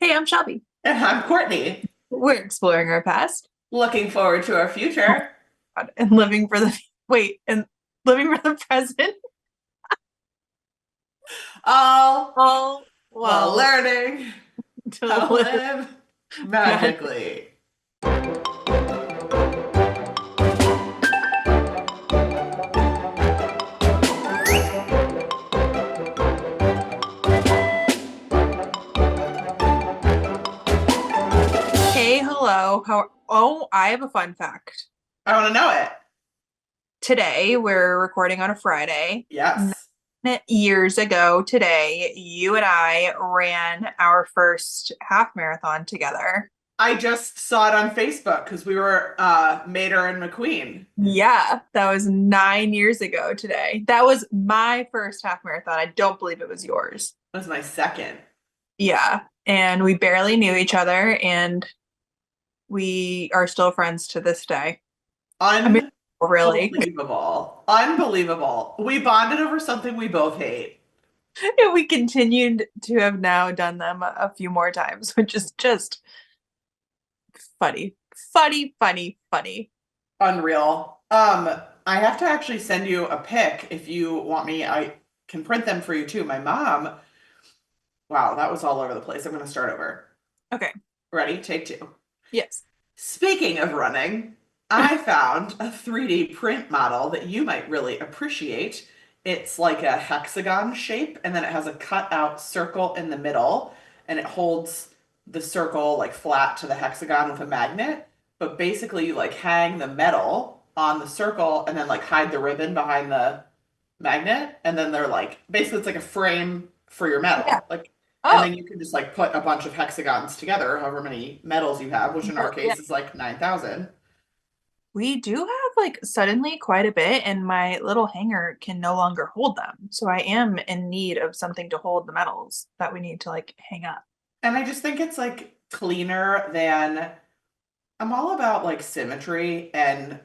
Hey, I'm Shelby. And I'm Courtney. We're exploring our past Looking forward to our future. and living for the and living for the present. All All while while learning to how to live live magic. magically. Hey, hello. I have a fun fact. I want to know it. Today, we're recording on a Friday. Yes. 9 years ago today, you and I ran our first half marathon together. I just saw it on Facebook because we were Mater and McQueen. Yeah, that was 9 years ago today. That was my first half marathon. I don't believe it was yours. That was my second. Yeah, and we barely knew each other, and we are still friends to this day. I mean, really. Unbelievable. Unbelievable. We bonded over something we both hate. And we continued to have now done them a few more times, which is just funny. Funny, funny, funny. Unreal. I have to actually send you a pic if you want me. I can print them for you too. My mom, wow, that was all over the place. I'm going to start over. Okay. Ready? Take two. Yes. Speaking of running, I found a 3D print model that you might really appreciate. It's like a hexagon shape, and then it has a cut out circle in the middle, and it holds the circle like flat to the hexagon with a magnet. But basically, you like hang the metal on the circle and then like hide the ribbon behind the magnet, and then they're like basically it's like a frame for your Yeah. metal. Like and Oh, then you can just like put a bunch of hexagons together, however many metals you have, which in our well, yeah. case is like 9,000. We do have like suddenly quite a bit, and my little hanger can no longer hold them. So I am in need of something to hold the metals that we need to like hang up. And I just think it's like cleaner than I'm all about like symmetry and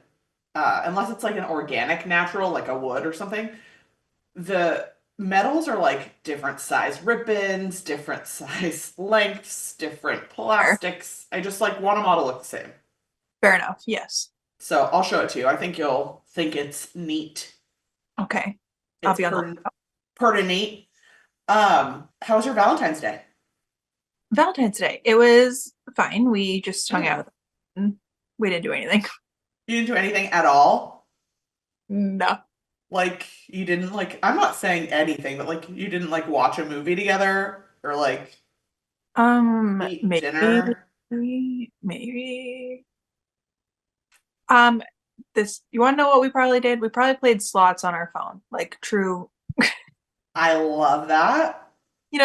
unless it's like an organic natural, like a wood or something, the metals are like different size ribbons, different size lengths, different Fair. plastics. I just like want them all to look the same. Fair enough. Yes. So I'll show it to you. I think you'll think it's neat. Okay. I'll It's be on the pretty neat. How was your Valentine's Day? Valentine's Day. It was fine. We just hung Good. out. We didn't do anything. You didn't do anything at all? No. Like you didn't like I'm not saying anything, but like you didn't like watch a movie together or like eat Maybe, dinner. maybe. Um, this, you want to know what we probably did? We probably played slots on our phone, like true. I love that.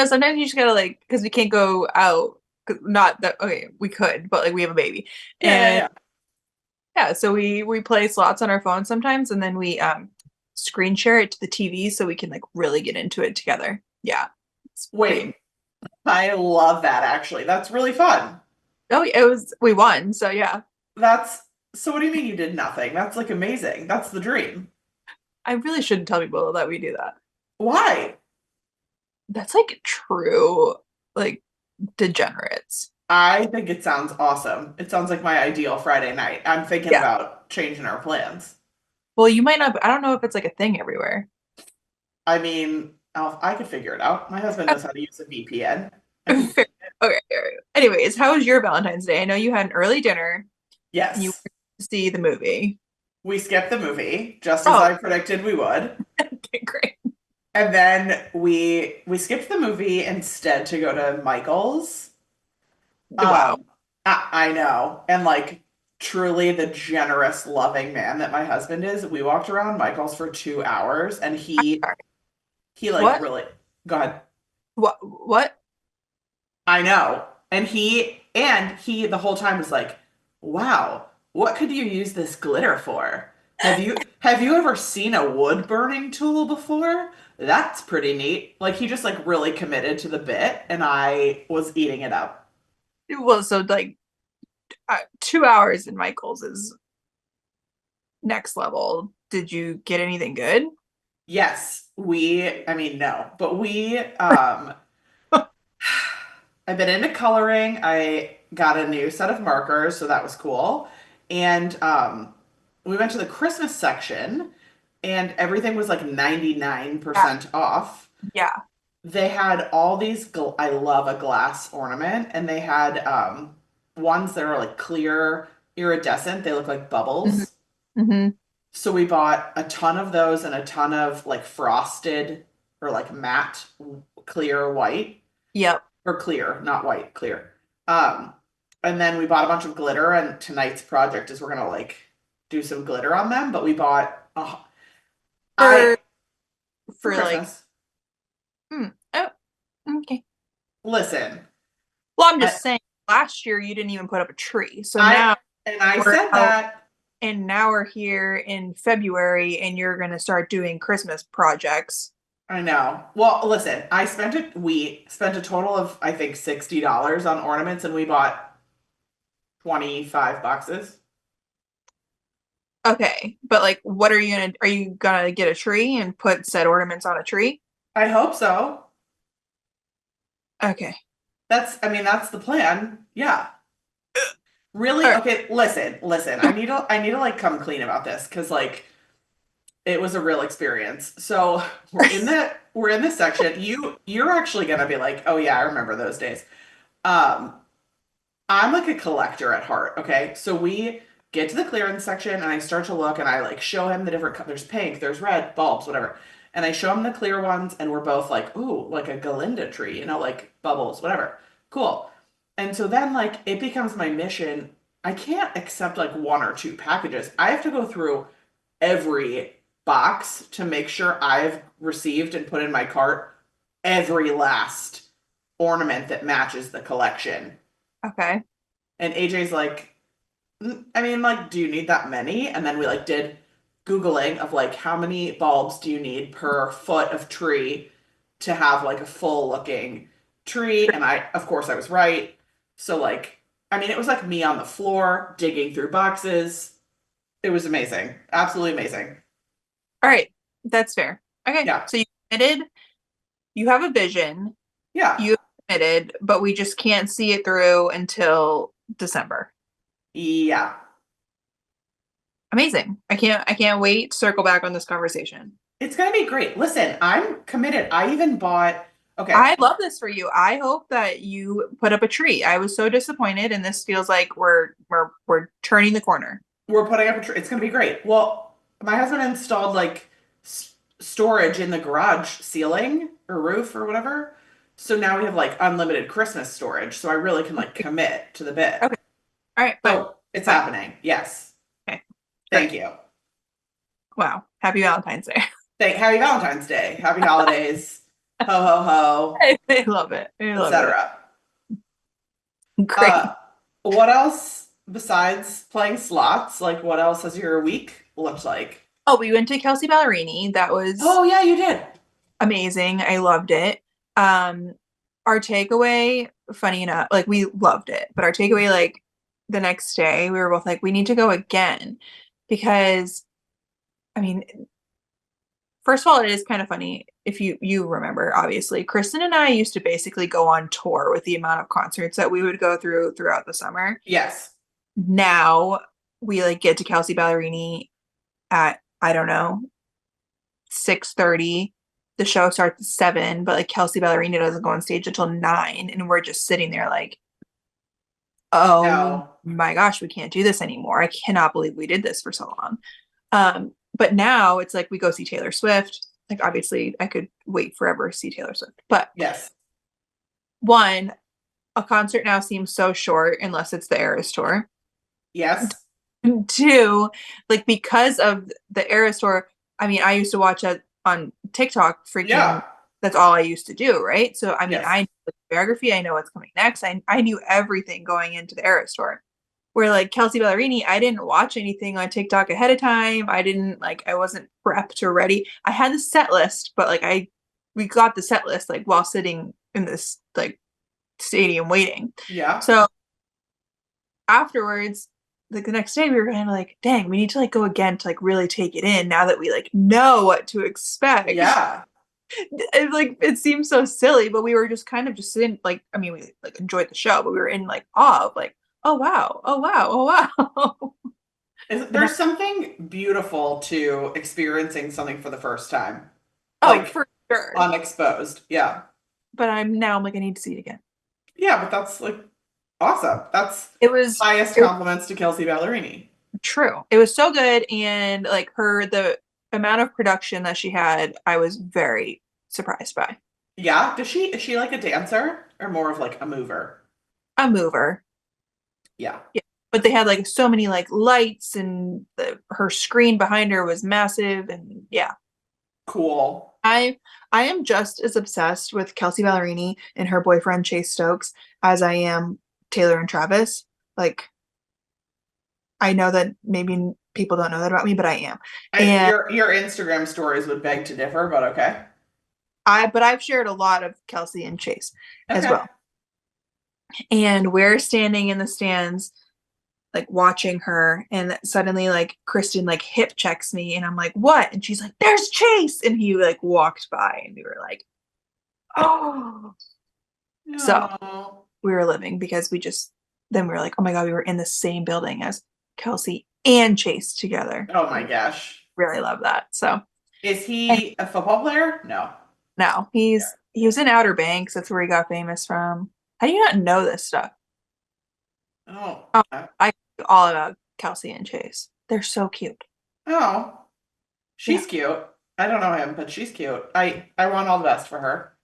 Sometimes you just gotta like, because we can't go out. Not that, okay, we could, but like we have a baby. Yeah, yeah, And yeah. yeah, so we play slots on our phone sometimes, and then we screen share it to the TV so we can like really get into it together. Yeah. It's pretty. Wait, I love that actually. That's really fun. Oh, yeah, we won, so yeah. That's so what do you mean you did nothing? That's like amazing. That's the dream. I really shouldn't tell people that we do that. Why? That's like true, like degenerates. I think it sounds awesome. It sounds like my ideal Friday night. I'm thinking Yeah. about changing our plans. Well, you might not, I don't know if it's like a thing everywhere. I mean, I could figure it out. My husband knows how to use a VPN. I can Fair. Okay. All right. Anyways, how was your Valentine's Day? I know you had an early dinner and you Yes. went to see the movie. We skipped the movie, just as Oh, I predicted we would. okay, great. And then we skipped the movie instead to go to Michael's. Wow. I know. And like truly the generous, loving man that my husband is, we walked around Michael's for 2 hours and Sorry. he like What? really go ahead. What? What? I know. And he the whole time was like, "Wow, what could you use this glitter for? Have you ever seen a wood burning tool before? That's pretty neat." Like he just like really committed to the bit and I was eating it up. Well, so like 2 hours in Michael's is next level. Did you get anything good? Yes, I mean no, but we I've been into coloring. I got a new set of markers, so that was cool. And we went to the Christmas section, and everything was like Yeah. 99% off. Yeah. They had all these, I love a glass ornament, and they had ones that are like clear, iridescent. They look like Hmm. bubbles. Hmm. So we bought a ton of those and a ton of like frosted or like matte clear white Yep. or clear, not white, clear. Um, and then we bought a bunch of glitter, and tonight's project is we're gonna like do some glitter on them. But we bought, I For for like, Christmas. oh, okay. Listen, Well, I'm I just saying, last year you didn't even put up a tree. So I now and I we're said out that. and now we're here in February and you're going to start doing Christmas projects. I know. Well, listen, we spent a total of I think $60 on ornaments, and we bought 25 boxes. Okay. But like, what are you going to get a tree and put said ornaments on a tree? I hope so. Okay. I mean, that's the plan. Yeah. All Really? right. Okay, listen. I need to like come clean about this because like it was a real experience. So we're in this section. You're actually gonna be like, oh yeah, I remember those days. Um, I'm like a collector at heart, okay? So we get to the clearance section and I start to look and I like show him the different there's pink, there's red, bulbs, whatever. And I show him the clear ones and we're both like, ooh, like a Galinda tree, like bubbles, whatever. Cool. And so then like it becomes my mission. I can't accept like one or two packages. I have to go through every box to make sure I've received and put in my cart every last ornament that matches the collection. Okay. And AJ's like, I mean, like, do you need that many? And then we like did Googling of like how many bulbs do you need per foot of tree to have like a full looking tree? And of course, I was right. So like, I mean, it was like me on the floor digging through boxes. It was amazing. Absolutely amazing. All right. That's fair. Okay. Yeah. So you committed, you have a vision, Yeah. you committed, but we just can't see it through until December. Yeah. Amazing. I can't wait to circle back on this conversation. It's gonna be great. Listen, I'm committed. I even bought, okay, I love this for you. I hope that you put up a tree. I was so disappointed and this feels like we're turning the corner. we're putting up a tree. It's gonna be great. Well, my husband installed like storage in the garage ceiling or roof or whatever. So now we have like unlimited Christmas storage. So I really can like commit to the bit. Okay. All right, fine. So it's Fine. happening. Yes. Okay. Thank Great. you. Wow. Happy Valentine's Day. Happy Valentine's Day. Happy holidays. Ho ho ho, I love it. I love it. etc. Great. Uh, what else besides playing slots? Like, what else has your week looked like? Oh, we went to Kelsey Ballerini. That was Oh yeah, you did. amazing. I loved it. Um, our takeaway, funny enough, like we loved it, but our takeaway, like the next day, we were both like, we need to go again because I mean, first of all, it is kind of funny if you remember, obviously, Kristen and I used to basically go on tour with the amount of concerts that we would go through throughout the summer. Yes. Now we like get to Kelsey Ballerini at I don't know 6:30. The show starts at 7, but like Kelsey Ballerini doesn't go on stage until 9, and we're just sitting there like, oh No. my gosh, we can't do this anymore. I cannot believe we did this for so long. But now it's like we go see Taylor Swift. Like obviously I could wait forever to see Taylor Swift. But Yes. one, a concert now seems so short unless it's the Eras tour. Yes. Two, like because of the Eras tour, I mean, I used to watch it on TikTok freaking Yeah. that's all I used to do, right? So I mean, Yes. I know the biography, I know what's coming next. I knew everything going into the Eras tour. Where like Kelsey Ballerini, I didn't watch anything on TikTok ahead of time. I didn't like I wasn't prepped or ready. I had the set list, but like we got the set list like while sitting in this like stadium waiting. Yeah. So afterwards, like the next day we were kind of like, dang, we need to like go again to like really take it in now that we like know what to expect. Yeah. it seems so silly, but we were just kind of just sitting like, I mean, we like enjoyed the show, but we were in like awe of like, oh wow, oh wow, oh wow. But now, There's something beautiful to experiencing something for the first time, oh, like for sure. unexposed. Yeah. But I'm like, I need to see it again. Yeah, but that's like awesome. That's It was highest it was compliments to Kelsey Ballerini. true. It was so good, and like the amount of production that she had, I was very surprised by. Yeah, is she like a dancer or more of like a mover? A mover. Yeah. Yeah. But they had like so many like lights, and her screen behind her was massive, and yeah. Cool. I I am just as obsessed with Kelsey Ballerini and her boyfriend Chase Stokes as I am Taylor and Travis. Like I know that maybe people don't know that about me, but I am. And Your Instagram stories would beg to differ, but okay. but I've shared a lot of Kelsey and Chase as Okay. well. And we're standing in the stands like watching her, and suddenly like Kristen like hip checks me, and I'm like, what? And she's like, there's Chase. And he like walked by, and we were like, oh. So No. we were living because then we were like, oh my God, we were in the same building as Kelsey and Chase together. Oh my gosh. Really love that. So, Is and he a football player? No. now he was in Outer Banks. That's where he got famous from. How do you not know this stuff? Oh. Oh, I know all about Kelsey and Chase. They're so cute. Oh. Yeah. She's cute. I don't know him, but she's cute. I want all the best for her.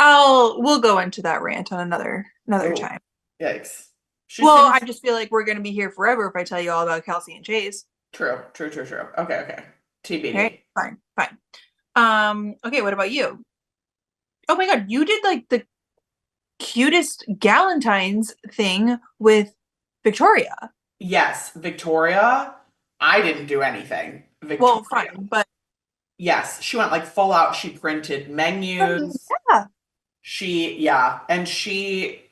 We'll go into that rant on another Oh, time. yikes. She Well, I seems just feel like we're gonna be here forever if I tell you all about Kelsey and Chase. true. True, true, true. Okay, okay. Okay, TBD. fine, fine. Okay, what about you? Oh my God, you did like the cutest Galentine's thing with Victoria. Yes, Victoria. I didn't do anything. Well, Victoria. fine, but Yes, she went like full out. She printed menus. yeah, Yeah, and she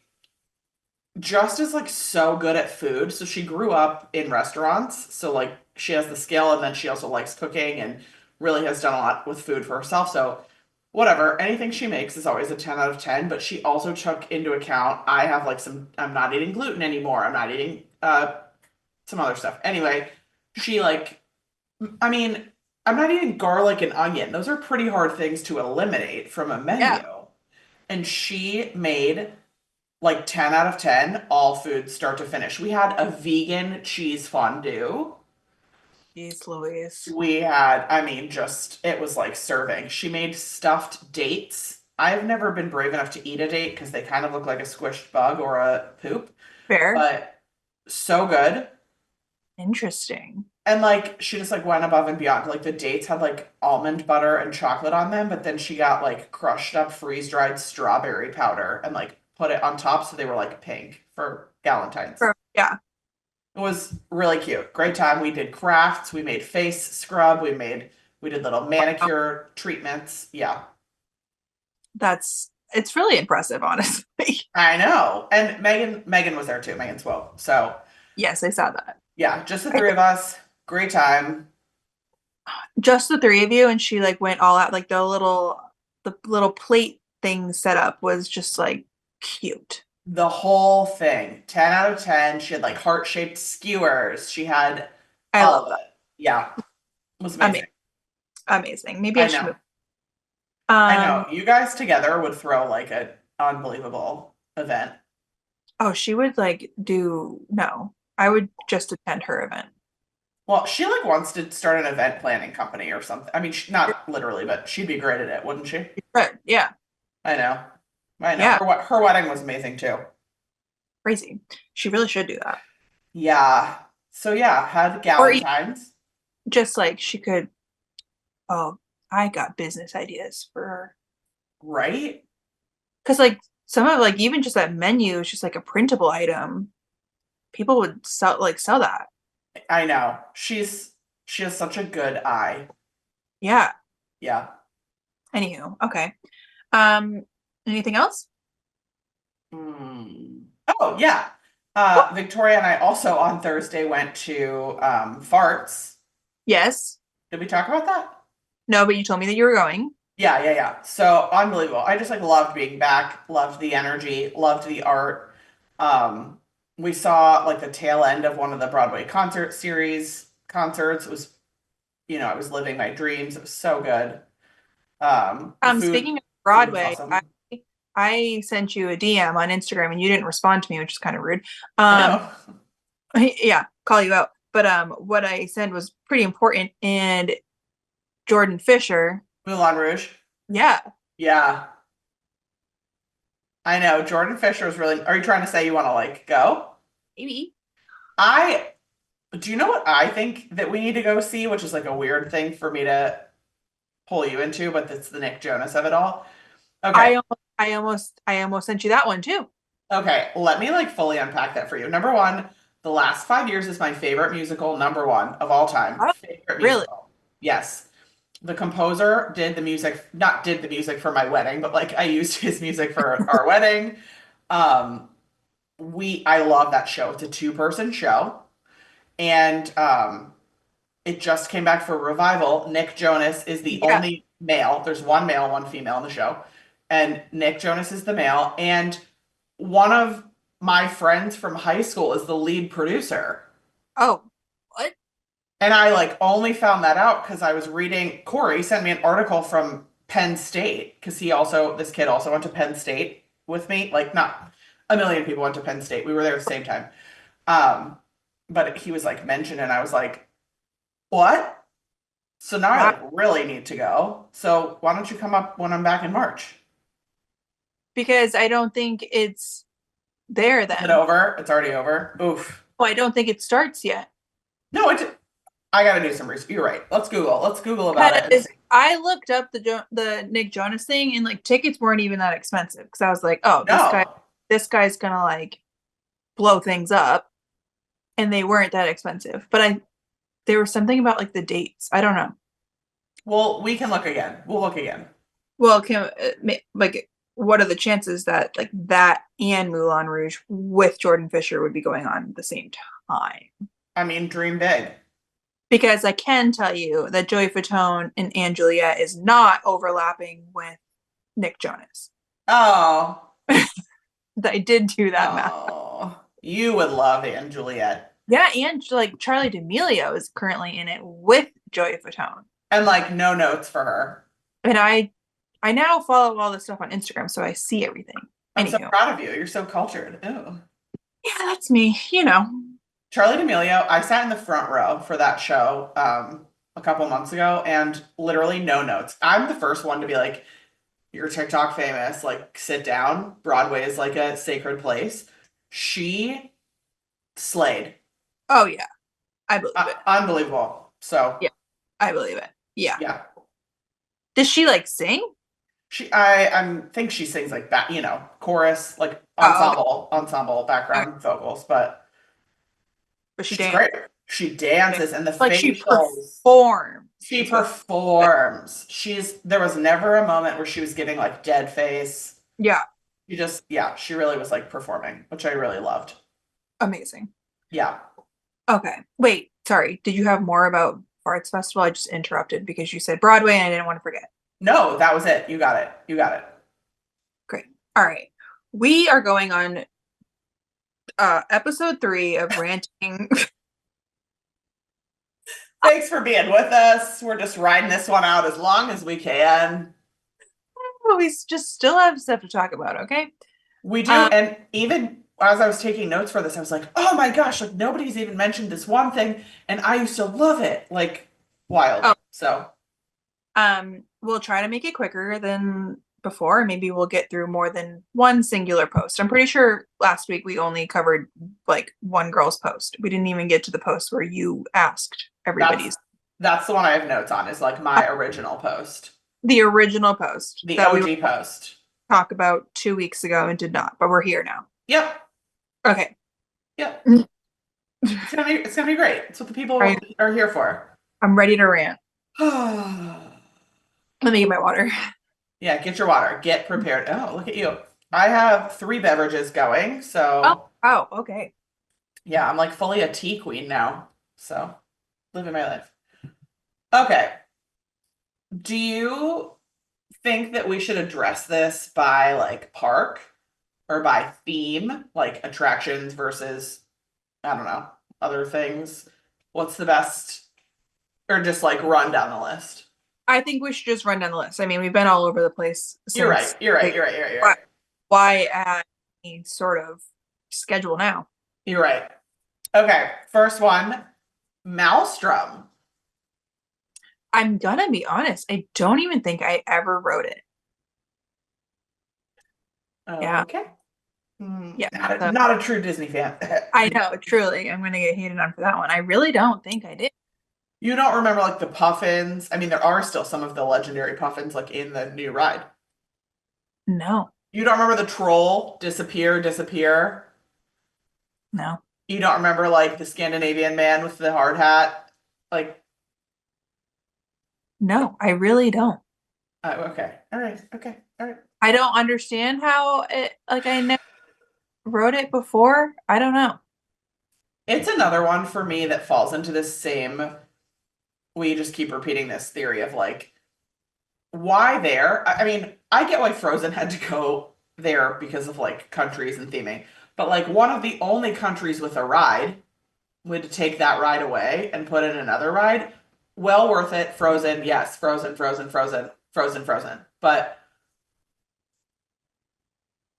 just is like so good at food. So she grew up in restaurants. So like she has the skill and then she also likes cooking and really has done a lot with food for herself. So whatever, anything she makes is always a 10 out of 10, but she also took into account I have like I'm not eating gluten anymore. I'm not eating some other stuff. Anyway, she like I mean, I'm not eating garlic and onion. Those are pretty hard things to eliminate from a yeah. menu. And she made like 10 out of 10, all foods start to finish. We had a vegan cheese fondue. Jeez Louise. We had, I mean, just, it was like serving. She made stuffed dates. I've never been brave enough to eat a date because they kind of look like a squished bug or a poop, Fair. but so good. Interesting. And like she just like went above and beyond. Like the dates had like almond butter and chocolate on them, but then she got like crushed up freeze-dried strawberry powder and like put it on top so they were like pink for Galentine's. Yeah, It was really cute. Great time. We did crafts, we made face scrub, we did little manicure treatments. Yeah. it's really impressive, honestly. I know. And Megan was there too, Megan Swope. So Yes, I saw that. yeah, just the three of us. Great time. Just the three of you, and she like went all out. Like the little plate thing set up was just like cute. The whole thing. 10 out of 10. She had like heart-shaped skewers. She had I all love of that. it. Yeah. It was Amazing, amazing. amazing. Maybe I I should know. move. I know. Um, You guys together would throw like an unbelievable event. oh, she would like do no. I would just attend her event. Well, she like wants to start an event planning company or something. I mean, not literally, but she'd be great at it, wouldn't she? But yeah, I know. I know. yeah, Her wedding was amazing too. crazy. She really should do that. Yeah. So yeah, had Or even Galentine's, just like she could. Oh, I got business ideas for her. right? Because like some of like even just that menu is just like a printable item. People would sell that. I know. She has such a good eye. Yeah. Yeah. Anywho, okay. Um, anything else? Hmm. Oh, yeah. What? Victoria and I also on Thursday went to Farts. Yes. Did we talk about that? No, but you told me that you were going. Yeah, yeah, yeah. So unbelievable. I just like loved being back, loved the energy, loved the art. Um, we saw like the tail end of one of the Broadway concert series concerts. It was, I was living my dreams. It was so good. The Speaking of food was Broadway, awesome. I sent you a DM on Instagram and you didn't respond to me, which is kind of rude. I Um, know. yeah, call you out. But what I said was pretty important. And Jordan Fisher, Moulin Rouge. yeah, Yeah, I know. Jordan Fisher was really. Are you trying to say you want to like go? maybe. I do you know what I think that we need to go see, which is like a weird thing for me to pull you into, but it's the Nick Jonas of it all. Okay. I almost sent you that one too. Okay. Let me like fully unpack that for you. Number one, The Last 5 Years is my favorite musical, number one of all time. Oh, Favorite really? musical. Yes. The composer did the music, not did the music for my wedding, but like I used his music for our wedding. Um, I love that show. It's a two-person show. And it just came back for revival. Nick Jonas is the Yeah. only male. There's one male, one female in the show. And Nick Jonas is the male. And one of my friends from high school is the lead producer. Oh, what? And I like only found that out because I was reading, Corey sent me an article from Penn State because this kid also went to Penn State with me. Like, not a million people went to Penn State. We were there at the same time. Um, but he was like mentioned, and I was like, what? So now I Wow. like really need to go. So why don't you come up when I'm back in March? Because I don't think it's there Is it then. over? It's already over. Oof. Oh, I don't think it starts yet. No, I gotta do some research. You're right. Let's Google. Let's Google about it and Because see. I looked up the Nick Jonas thing and like tickets weren't even that expensive because I was like, oh, No. this guy's gonna like blow things up, and they weren't that expensive. But there was something about like the dates. I don't know. Well, we can look again. We'll look again. Well, like what are the chances that like that and Moulin Rouge with Jordan Fisher would be going on at the same time? I mean, dream big. Because I can tell you that Joey Fatone and Juliet is not overlapping with Nick Jonas. Oh, I did do that math. oh. You would love Anne Juliet. Yeah, and like Charlie D'Amelio is currently in it with Joey Fatone. And like no notes for her. And I now follow all this stuff on Instagram, so I see everything. I'm so Anywho, proud of you. You're so cultured. Ooh. yeah, that's me. You know. Charlie D'Amelio, I sat in the front row for that show a couple months ago and literally no notes. I'm the first one to be like, you're TikTok famous, like sit down. Broadway is like a sacred place. She slayed. Oh yeah, I believe it. Unbelievable. So, Yeah, I believe it. Yeah. yeah. Does she like sing? I think she sings like that, chorus, like Oh, okay. ensemble Okay. background vocals, but But she she's danced. great. She dances and the Like she facials. performs. She Is what. performs. There was never a moment where she was giving like dead face. Yeah, Yeah, she really was like performing, which I really loved. amazing. Yeah. Okay. Wait, sorry. Did you have more about Arts Festival? I just interrupted because you said Broadway and I didn't want to forget. No, that was it. You got it. You got it. Great. All right. We are going on episode 3 of ranting. Thanks for being with us. We're just riding this one out as long as we can. We just still have stuff to talk about, okay? We do. Um, And even as I was taking notes for this, I was like, oh my gosh, like nobody's even mentioned this one thing. And I used to love it. Like wild. oh, So we'll try to make it quicker than before. Maybe we'll get through more than one singular post. I'm pretty sure last week we only covered like one girl's post. We didn't even get to the post where you asked that's everybody's that's the one I have notes on, is like my original post. the original post The that we were OG post. talk about 2 weeks ago and did not, but we're here now. Yep. Okay. Yep. It's gonna be great. It's what the All right. people are here for. I'm ready to rant. Yeah, Let me get my water. get your water. Get prepared. Oh, look at you. I have 3 beverages going, Oh, so wow. Okay. yeah, I'm like fully a tea queen now. So living my life. Okay. Do you think that we should address this by like park or by theme, like attractions versus, I don't know, other things? What's the best, or just like run down the list? I think we should just run down the list. I mean, we've been all over the place You're right. since You're right. like You're right. You're right. You're why, right. why add any sort of schedule now? You're right. Okay. First one, Maelstrom. I'm gonna be honest, I don't even think I ever wrote it. Yeah, Okay. yeah. So Not a true Disney fan. I know, truly, I'm gonna get hated on for that one. I really don't think I did. You don't remember like the puffins? I mean, there are still some of the legendary puffins like in the new ride. No, You don't remember the troll disappear? no, You don't remember like the Scandinavian man with the hard hat? Like, no, I really don't. okay. All right. Okay. All right. I don't understand how it, like, I never wrote it before. I don't know. It's another one for me that falls into this same, we just keep repeating this theory of like, why there? I mean, I get why Frozen had to go there because of like countries and theming, but like one of the only countries with a ride would take that ride away and put in another ride. Well worth it. Frozen, yes. Frozen, Frozen, Frozen, Frozen, Frozen. But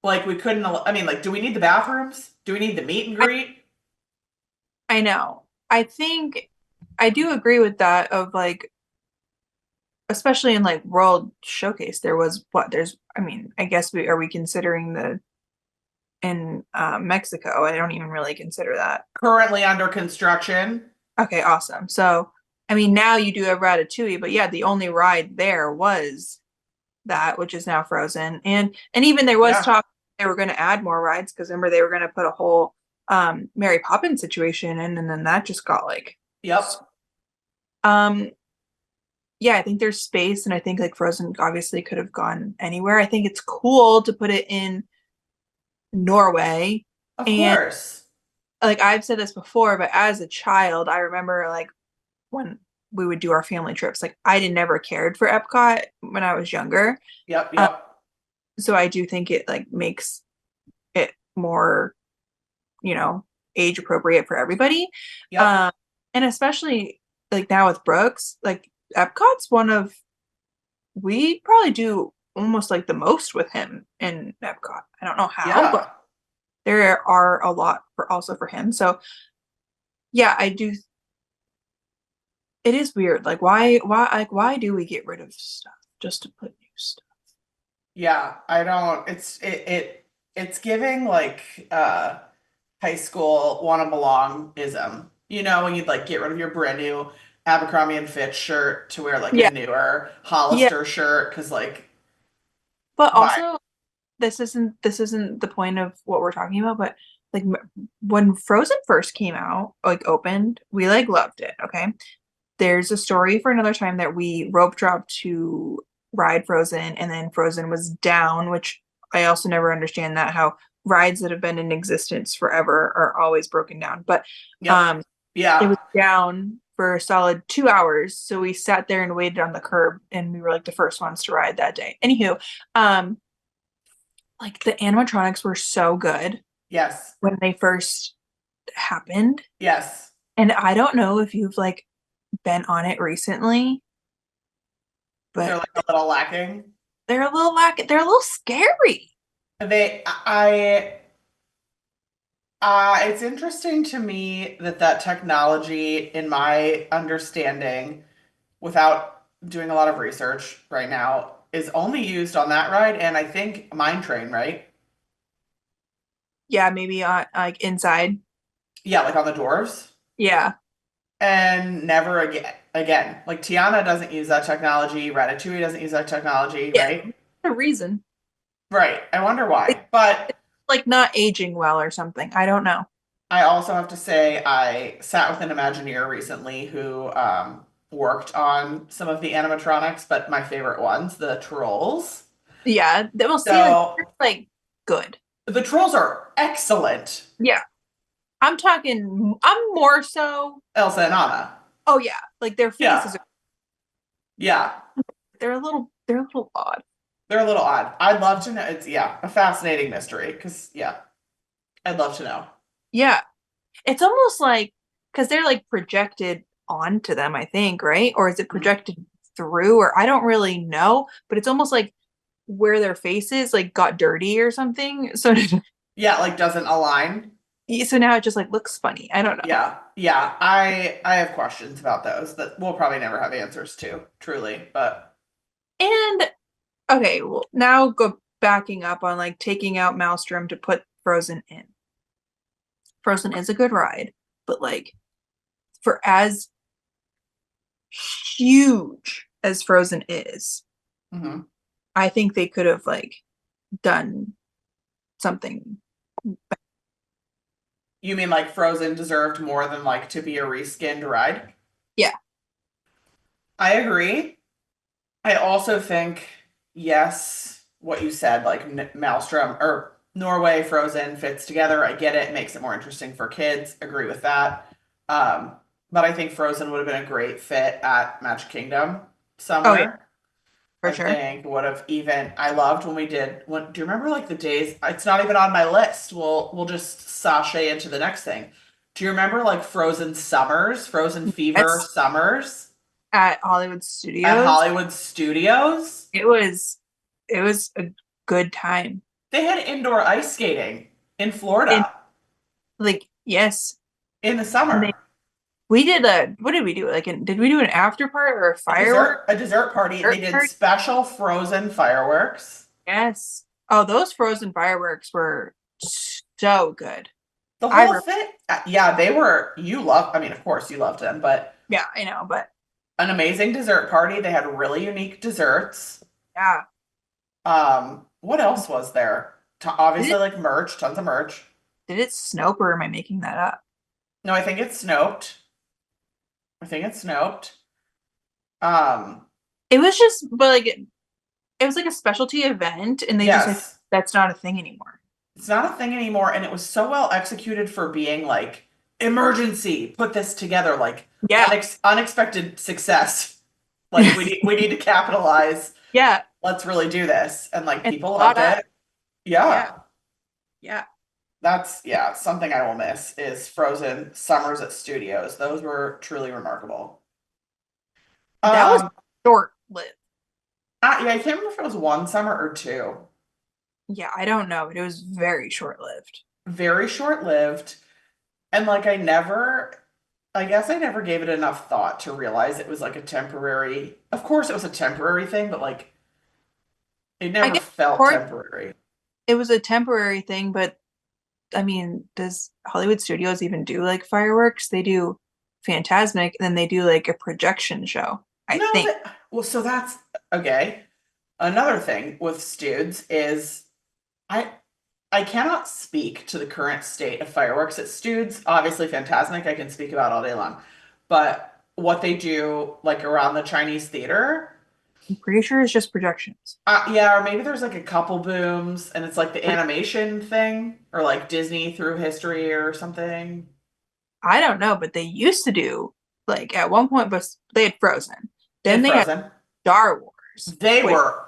like we couldn't. I mean, like, do we need the bathrooms? Do we need the meet and I, greet? I know. I think I do agree with that of like, especially in like World Showcase, there was what there's, I mean, I guess we considering the in Mexico? I don't even really consider that. Currently under construction. Okay, awesome. So, I mean, now you do have Ratatouille, but yeah, the only ride there was that, which is now Frozen. And even there was Yeah. talk they were going to add more rides because remember they were going to put a whole Mary Poppins situation in, and then that just got like Yep. um yeah, I think there's space, and I think like Frozen obviously could have gone anywhere. I think it's cool to put it in Norway. Of And course. like I've said this before, but as a child, I remember like when we would do our family trips, like I did never cared for Epcot when I was younger. Yep. Uh, Yep. so I do think it like makes it more, you know, age appropriate for everybody. Yep. Um, and especially like now with Brooks, like Epcot's one of we probably do almost like the most with him in Epcot. I don't know how, but Yeah. there are a lot for also for him. So yeah, I do. It is weird. Like why do we get rid of stuff just to put new stuff? Yeah. I don't. It's giving like high school wanna belong ism. You know, when you'd like get rid of your brand new Abercrombie and Fitch shirt to wear like a Yeah, newer yeah. Hollister shirt because like But why? also, this isn't the point of what we're talking about. But like when Frozen first came out, like opened, we like loved it. Okay, there's a story for another time that we rope dropped to ride Frozen, and then Frozen was down, which I also never understand that how rides that have been in existence forever are always broken down. But Yep. um, it was Yeah. down for a solid 2 hours. So we sat there and waited on the curb and we were like the first ones to ride that day. Anywho, um, like the animatronics were so good Yes. when they first happened. Yes. And I don't know if you've like been on it recently, They're but like a little lacking. they're a little scary. It's interesting to me that that technology, in my understanding, without doing a lot of research right now, is only used on that ride and I think Mine Train, right? Yeah, maybe like inside. Yeah, like on the dwarves. Yeah. And never again. Again, like Tiana doesn't use that technology. Ratatouille doesn't use that technology, Yeah. right? The reason. Right. I wonder It's why. But like not aging well or something. I don't know. I also have to say I sat with an Imagineer recently who worked on some of the animatronics, but my favorite ones, the trolls. Yeah, they will see like So they're, like good. the trolls are excellent, Yeah. I'm more so. Elsa and Anna. Oh yeah, like their faces Yeah. are Yeah. they're a little odd. They're a little odd. I'd love to know. It's yeah, a fascinating mystery because yeah, I'd love to know. Yeah. It's almost like because they're like projected onto them, I think, right? Or is it Mhm. projected through? Or I don't really know, but it's almost like where their faces like got dirty or something. So Yeah, like doesn't align. so now it just like looks funny. I don't know. Yeah, yeah. I have questions about those that we'll probably never have answers to, truly. But And okay, well now go backing up on like taking out Maelstrom to put Frozen in. Frozen is a good ride, but like for as huge as Frozen is, mhm. I think they could have like done something. You mean like Frozen deserved more than like to be a reskinned ride? Yeah. I agree. I also think, yes, what you said, like Maelstrom or Norway Frozen fits together. I get it. It makes it more interesting for kids. Agree with that. Um, but I think Frozen would have been a great fit at Magic Kingdom Oh yeah, somewhere. for I sure. think would have even I loved when we did do you remember like the days it's not even on my list. We'll just sashay into the next thing. Do you remember like Frozen Summers, Frozen Fever Yes, Summers at Hollywood at Studios, Hollywood Studios? it was it was a good time. They had indoor ice skating in And Florida like yes, in the and they summer. we did a what did we do? Like did we do an after part or a firework A dessert party. They did party? special Frozen fireworks. Yes. Oh, those frozen fireworks were so good. The I whole re thing. Yeah, they were you love I mean, of course you loved them, but yeah, I know, but an amazing dessert party. They had really unique desserts. yeah. What else was there? Did Obviously, it like merch, tons of merch. did it snow or am I making that up? No, I think it's Snoped. I think it's Snoped. Um, It was just but like it was like a specialty event and they just I think yes, that's not a thing anymore. it's not a thing anymore, and it was so well executed for being like emergency. Put this together, like Yeah. unexpected success. Like we need to capitalize. Yeah. Let's really do this, and like And people thought loved up. it. Yeah. Yeah, Yeah. that's yeah something I will miss is Frozen Summers at Studios. Those were truly remarkable. That was Um, short lived. yeah, I can't remember if it was one summer or two. Yeah, I don't know, but it was very short lived. Very short-lived. And like I guess I never gave it enough thought to realize it was like a temporary, of course it was a temporary thing, but like it I never guess felt of course temporary. it was a temporary thing, but I mean, does Hollywood Studios even do like fireworks? They do Phantasmic, and then they do like a projection show, I No, think. well, so that's okay. Another thing with Studs is I I cannot speak to the current state of fireworks at Studs. Obviously, Fantasmic I can speak about all day long, but what they do like around the Chinese theater, I'm pretty sure it's just projections. yeah, or maybe there's like a couple booms, and it's like the animation thing, or like Disney through history or something. I don't know, but they used to do like at one point, but they had Frozen. They Then had they had Frozen. Star Wars, They which were.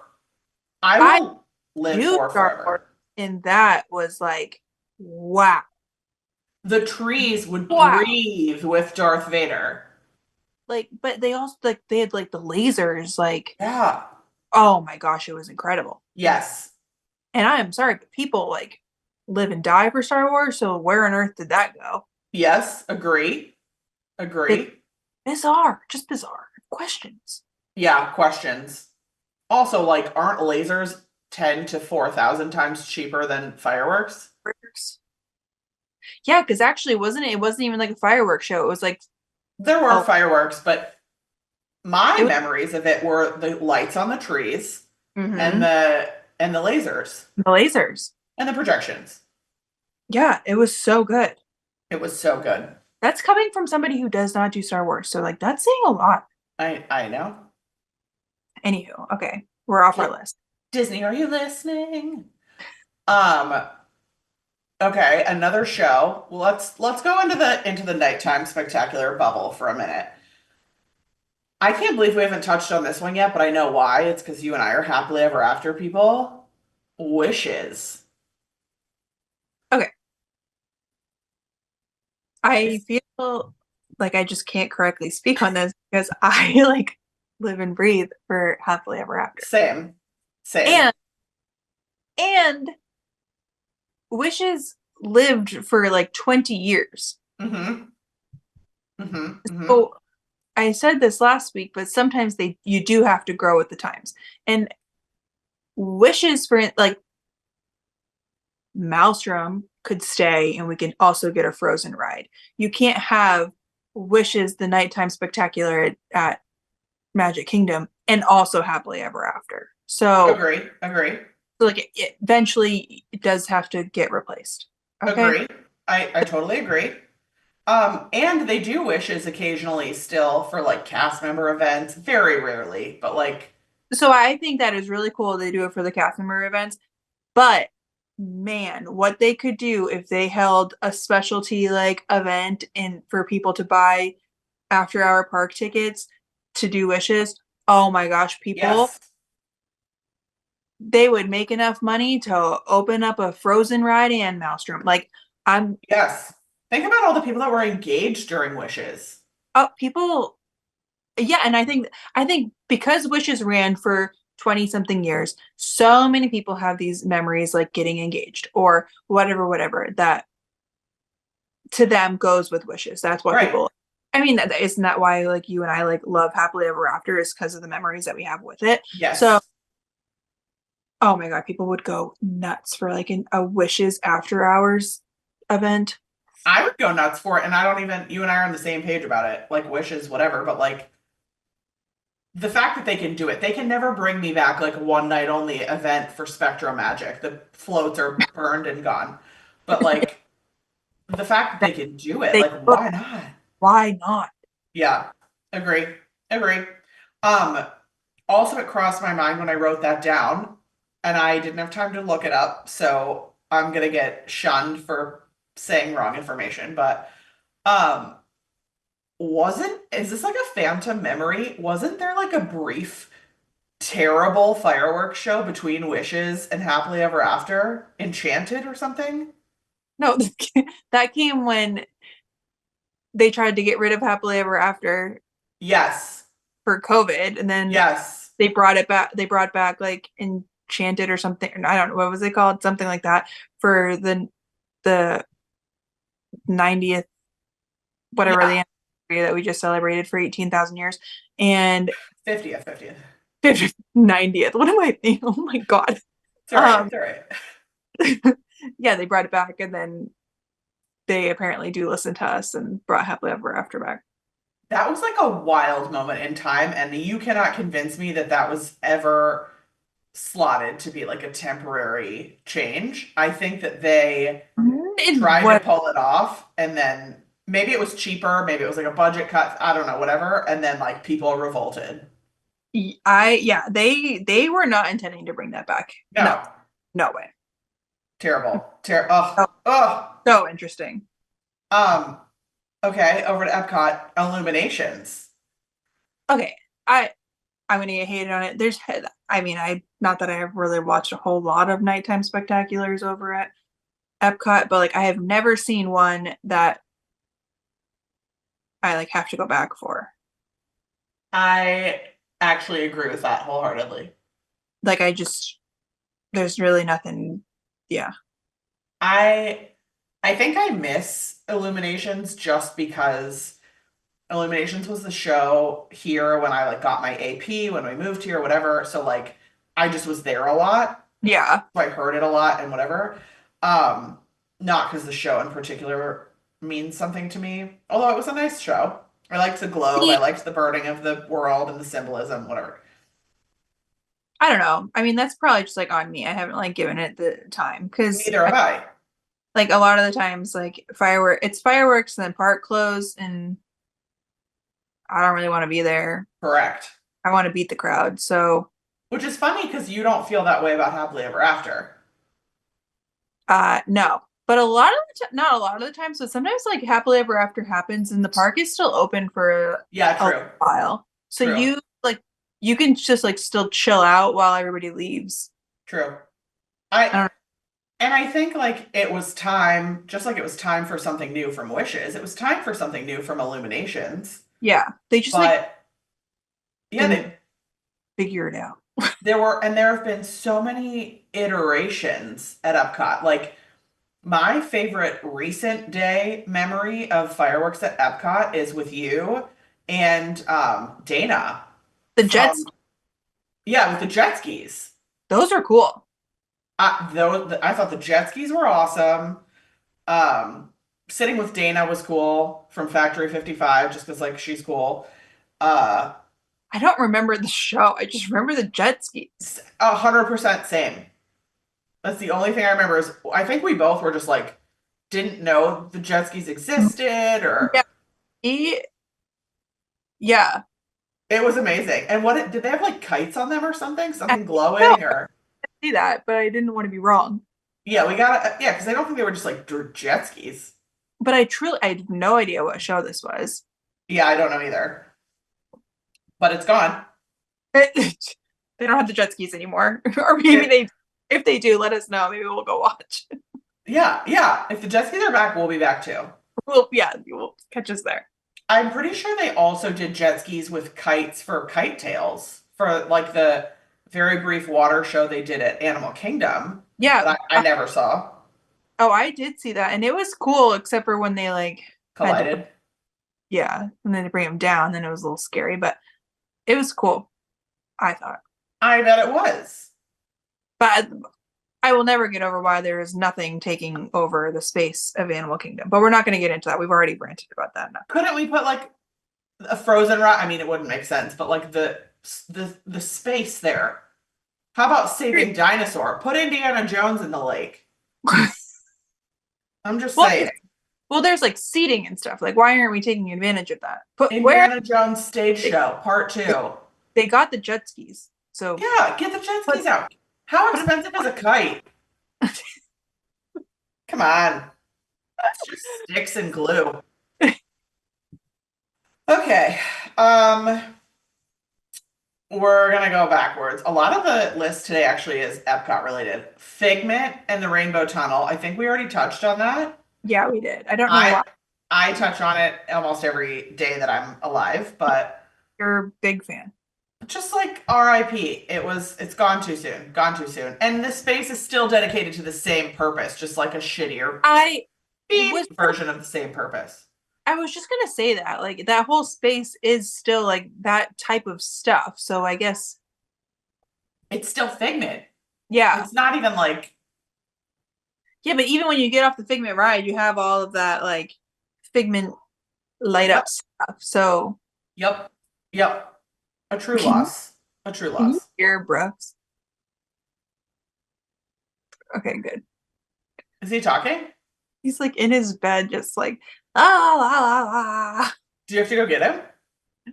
I I will live do for Star Wars, forever. and that was like, wow, The trees would wow. breathe with Darth Vader. Like, but they also like they had like the lasers, like, Yeah. oh my gosh, it was incredible. Yes. And I am sorry, but people like live and die for Star Wars, so where on earth did that go? Yes. Agree. It's Agree. bizarre, just bizarre. Questions. Yeah. Questions. Also, like, aren't lasers 10 to 4,000 times cheaper than fireworks? Fireworks. Yeah, because actually, wasn't it? It wasn't even like a fireworks show. It was like, There were oh, fireworks, but my it was. memories of it were the lights on the trees and Mm-hmm. the lasers The lasers. and the projections. Yeah, it was so good. It was so good. That's coming from somebody who does not do Star Wars, so like that's saying a lot. I know. Anywho, okay, we're off our Di- list. Disney, are you listening? Um, okay, another show. Well, let's go into the nighttime spectacular bubble for a minute. I can't believe we haven't touched on this one yet, but I know why. It's because you and I are happily ever after people. Wishes. Okay. I It's feel like I just can't correctly speak on this because I like live and breathe for happily ever after. same. Same. And and wishes lived for like 20 years. Mm-hmm. Mm-hmm. Mm-hmm. So I said this last week, but sometimes they you do have to grow with the times. And wishes for like Maelstrom could stay and we can also get a Frozen ride. You can't have wishes the nighttime spectacular at Magic Kingdom and also happily ever after. Agree. Agree. So like eventually it does have to get replaced. Okay. Agree. I totally agree. And they do wishes occasionally still for like cast member events, very rarely, but like, So I think that is really cool they do it for the cast member events. But man, what they could do if they held a specialty like event and for people to buy after hour park tickets to do wishes. Oh my gosh, people, yes, they would make enough money to open up a Frozen ride and Maelstrom. Like I'm yes. Think about all the people that were engaged during wishes. people yeah, and I think because wishes ran for 20 something years, so many people have these memories like getting engaged or whatever that to them goes with wishes. That's what Right. people I mean, isn't that why like you and I like love happily ever after is because of the memories that we have with it. So, Yes. oh my God, people would go nuts for like a wishes after hours event. I would go nuts for it, and I don't even, you and I are on the same page about it. Like wishes, whatever, but like the fact that they can do it, they can never bring me back like a one night only event for Spectrum Magic. The floats are burned and gone. But like the fact that they can do it, They like could. why not? Why not? Yeah, agree. Agree. Um, Also it crossed my mind when I wrote that down, and I didn't have time to look it up, so I'm gonna get shunned for saying wrong information, but um wasn't is this like a phantom memory? Wasn't there like a brief terrible fireworks show between Wishes and Happily Ever After? Enchanted or something? No, that came when they tried to get rid of happily ever after Yes. for COVID, and then Yes. they brought it back. They brought back like Enchanted or something. I don't know what was it called, something like that for the 90th whatever the Yeah. anniversary that we just celebrated for 18,000 years and 50th, 50th. 90th. What am I thinking? Oh my God. It's all right. Um, It's all right. yeah, they brought it back, and then they apparently do listen to us and brought happily ever after back. That was like a wild moment in time, and you cannot convince me that that was ever slotted to be like a temporary change. I think that they And tried to what pull it off, and then maybe it was cheaper, maybe it was like a budget cut, I don't know, whatever, and then like people revolted. yeah, they were not intending to bring that back. No, No, no way. terrible. Oh, Oh. so interesting. Um, okay, over to Epcot Illuminations. Okay, I'm gonna get hated on it. I mean, I not that I have really watched a whole lot of nighttime spectaculars over at Epcot, but like I have never seen one that I like have to go back for. I actually agree with that wholeheartedly. Like I just there's really nothing. Yeah. I I think I miss Illuminations just because Illuminations was the show here when I like got my AP when we moved here, whatever. So like I just was there a lot. Yeah. So I heard it a lot and whatever. Um, Not because the show in particular means something to me, although it was a nice show. I liked the globe, I See, liked the burning of the world and the symbolism, whatever. I don't know. I mean, that's probably just like on me. I haven't like given it the time because Neither have I. like a lot of the times like it's fireworks and then park close and I don't really want to be there. Correct. I want to beat the crowd. So Which is funny because you don't feel that way about Happily Ever After. no. But a lot of not a lot of the times, but sometimes like happily ever after happens and the park is still open for Yeah, a true. while. So True. you like you can just like still chill out while everybody leaves. True. I I don't know. and I think like it was time, just like it was time for something new from Wishes. It was time for something new from Illuminations. Yeah, they just like But yeah, didn't they figure it out. there have been so many iterations at Epcot. Like my favorite recent day memory of fireworks at Epcot is with you and Dana The Jets, from yeah, with the jet skis. those are cool. I thought the jet skis were awesome. Um, Sitting with Dana was cool from Factory 55 just because like she's cool. Uh, I don't remember the show. I just remember the jet skis. 100% same. That's the only thing I remember is I think we both were just like didn't know the jet skis existed or Yeah, he, yeah. it was amazing. And did they have like kites on them or something? I Something think so. glowing or I see that, but I didn't want to be wrong. yeah, we gotta yeah, because I don't think they were just like jet skis. But I had no idea what show this was. Yeah, I don't know either. But it's gone. They don't have the jet skis anymore, or maybe It they. If they do, let us know. Maybe we'll go watch. yeah, yeah. If the jet skis are back, we'll be back too. Well, yeah, you will catch us there. I'm pretty sure they also did jet skis with kites for kite tails for like the very brief water show they did at Animal Kingdom Yeah. that I never saw. Oh, I did see that, and it was cool, except for when they like had to. Collided. Yeah, and then to bring them down, then it was a little scary, but it was cool. I thought, I bet it was. but I will never get over why there is nothing taking over the space of Animal Kingdom. But we're not going to get into that. We've already ranted about that enough. Couldn't we put like a frozen rock? I mean, it wouldn't make sense, but like the space there. How about saving dinosaur? Put Indiana Jones in the lake. I'm just well, saying. well, there's like seating and stuff. Like, why aren't we taking advantage of that? Put where Indiana Jones stage show, part two. they got the jet skis, so Yeah, get the jet put skis out. How put expensive is a kite? Come on. It's just sticks and glue. Okay. Um, we're gonna go backwards. A lot of the list today actually is Epcot related. Figment and the Rainbow Tunnel. I think we already touched on that. yeah, we did. I don't know I why I touch on it almost every day that I'm alive, but you're a big fan. just like RIP, it's gone too soon. Gone too soon. And this space is still dedicated to the same purpose, just like a shittier I beep was version of the same purpose. I was just gonna say that like that whole space is still like that type of stuff. So I guess It's still Figment. yeah, It's not even like yeah. But even when you get off the Figment ride, you have all of that like Figment light yep, up stuff. So yep, yep. A true can you, loss. A true can you loss. hear Brooks? Okay, good. Is he talking? He's like in his bed, just like ah la la la. Do you have to go get him?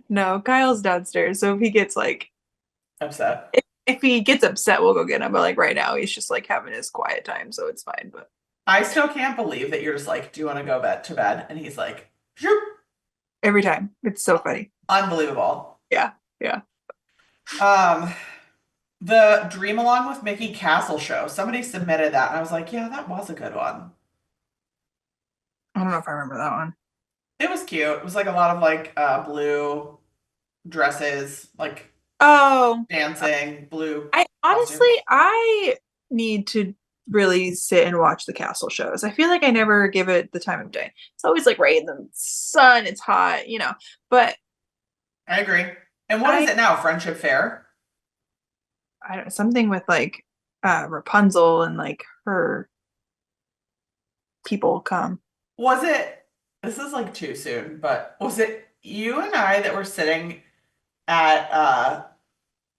No, Kyle's downstairs. So if he gets like Upset. if he gets upset, we'll go get him. But like right now, he's just like having his quiet time, so it's fine. But I still can't believe that you're just like, do you want to go to bed? And he's like, Shoop. every time, it's so funny. Unbelievable. Yeah, yeah. Um, the Dream Along with Mickey Castle show. Somebody submitted that, and I was like, yeah, that was a good one. I don't know if I remember that one. It was cute. It was like a lot of like blue dresses, like Oh, dancing, blue I honestly, costumes. I need to really sit and watch the castle shows. I feel like I never give it the time of day. It's always like right in the sun, it's hot, you know. But I agree. And what I, is it now? Friendship Fair? I don't something with like Rapunzel and like her people come. Was it, this is like too soon, but was it you and I that were sitting at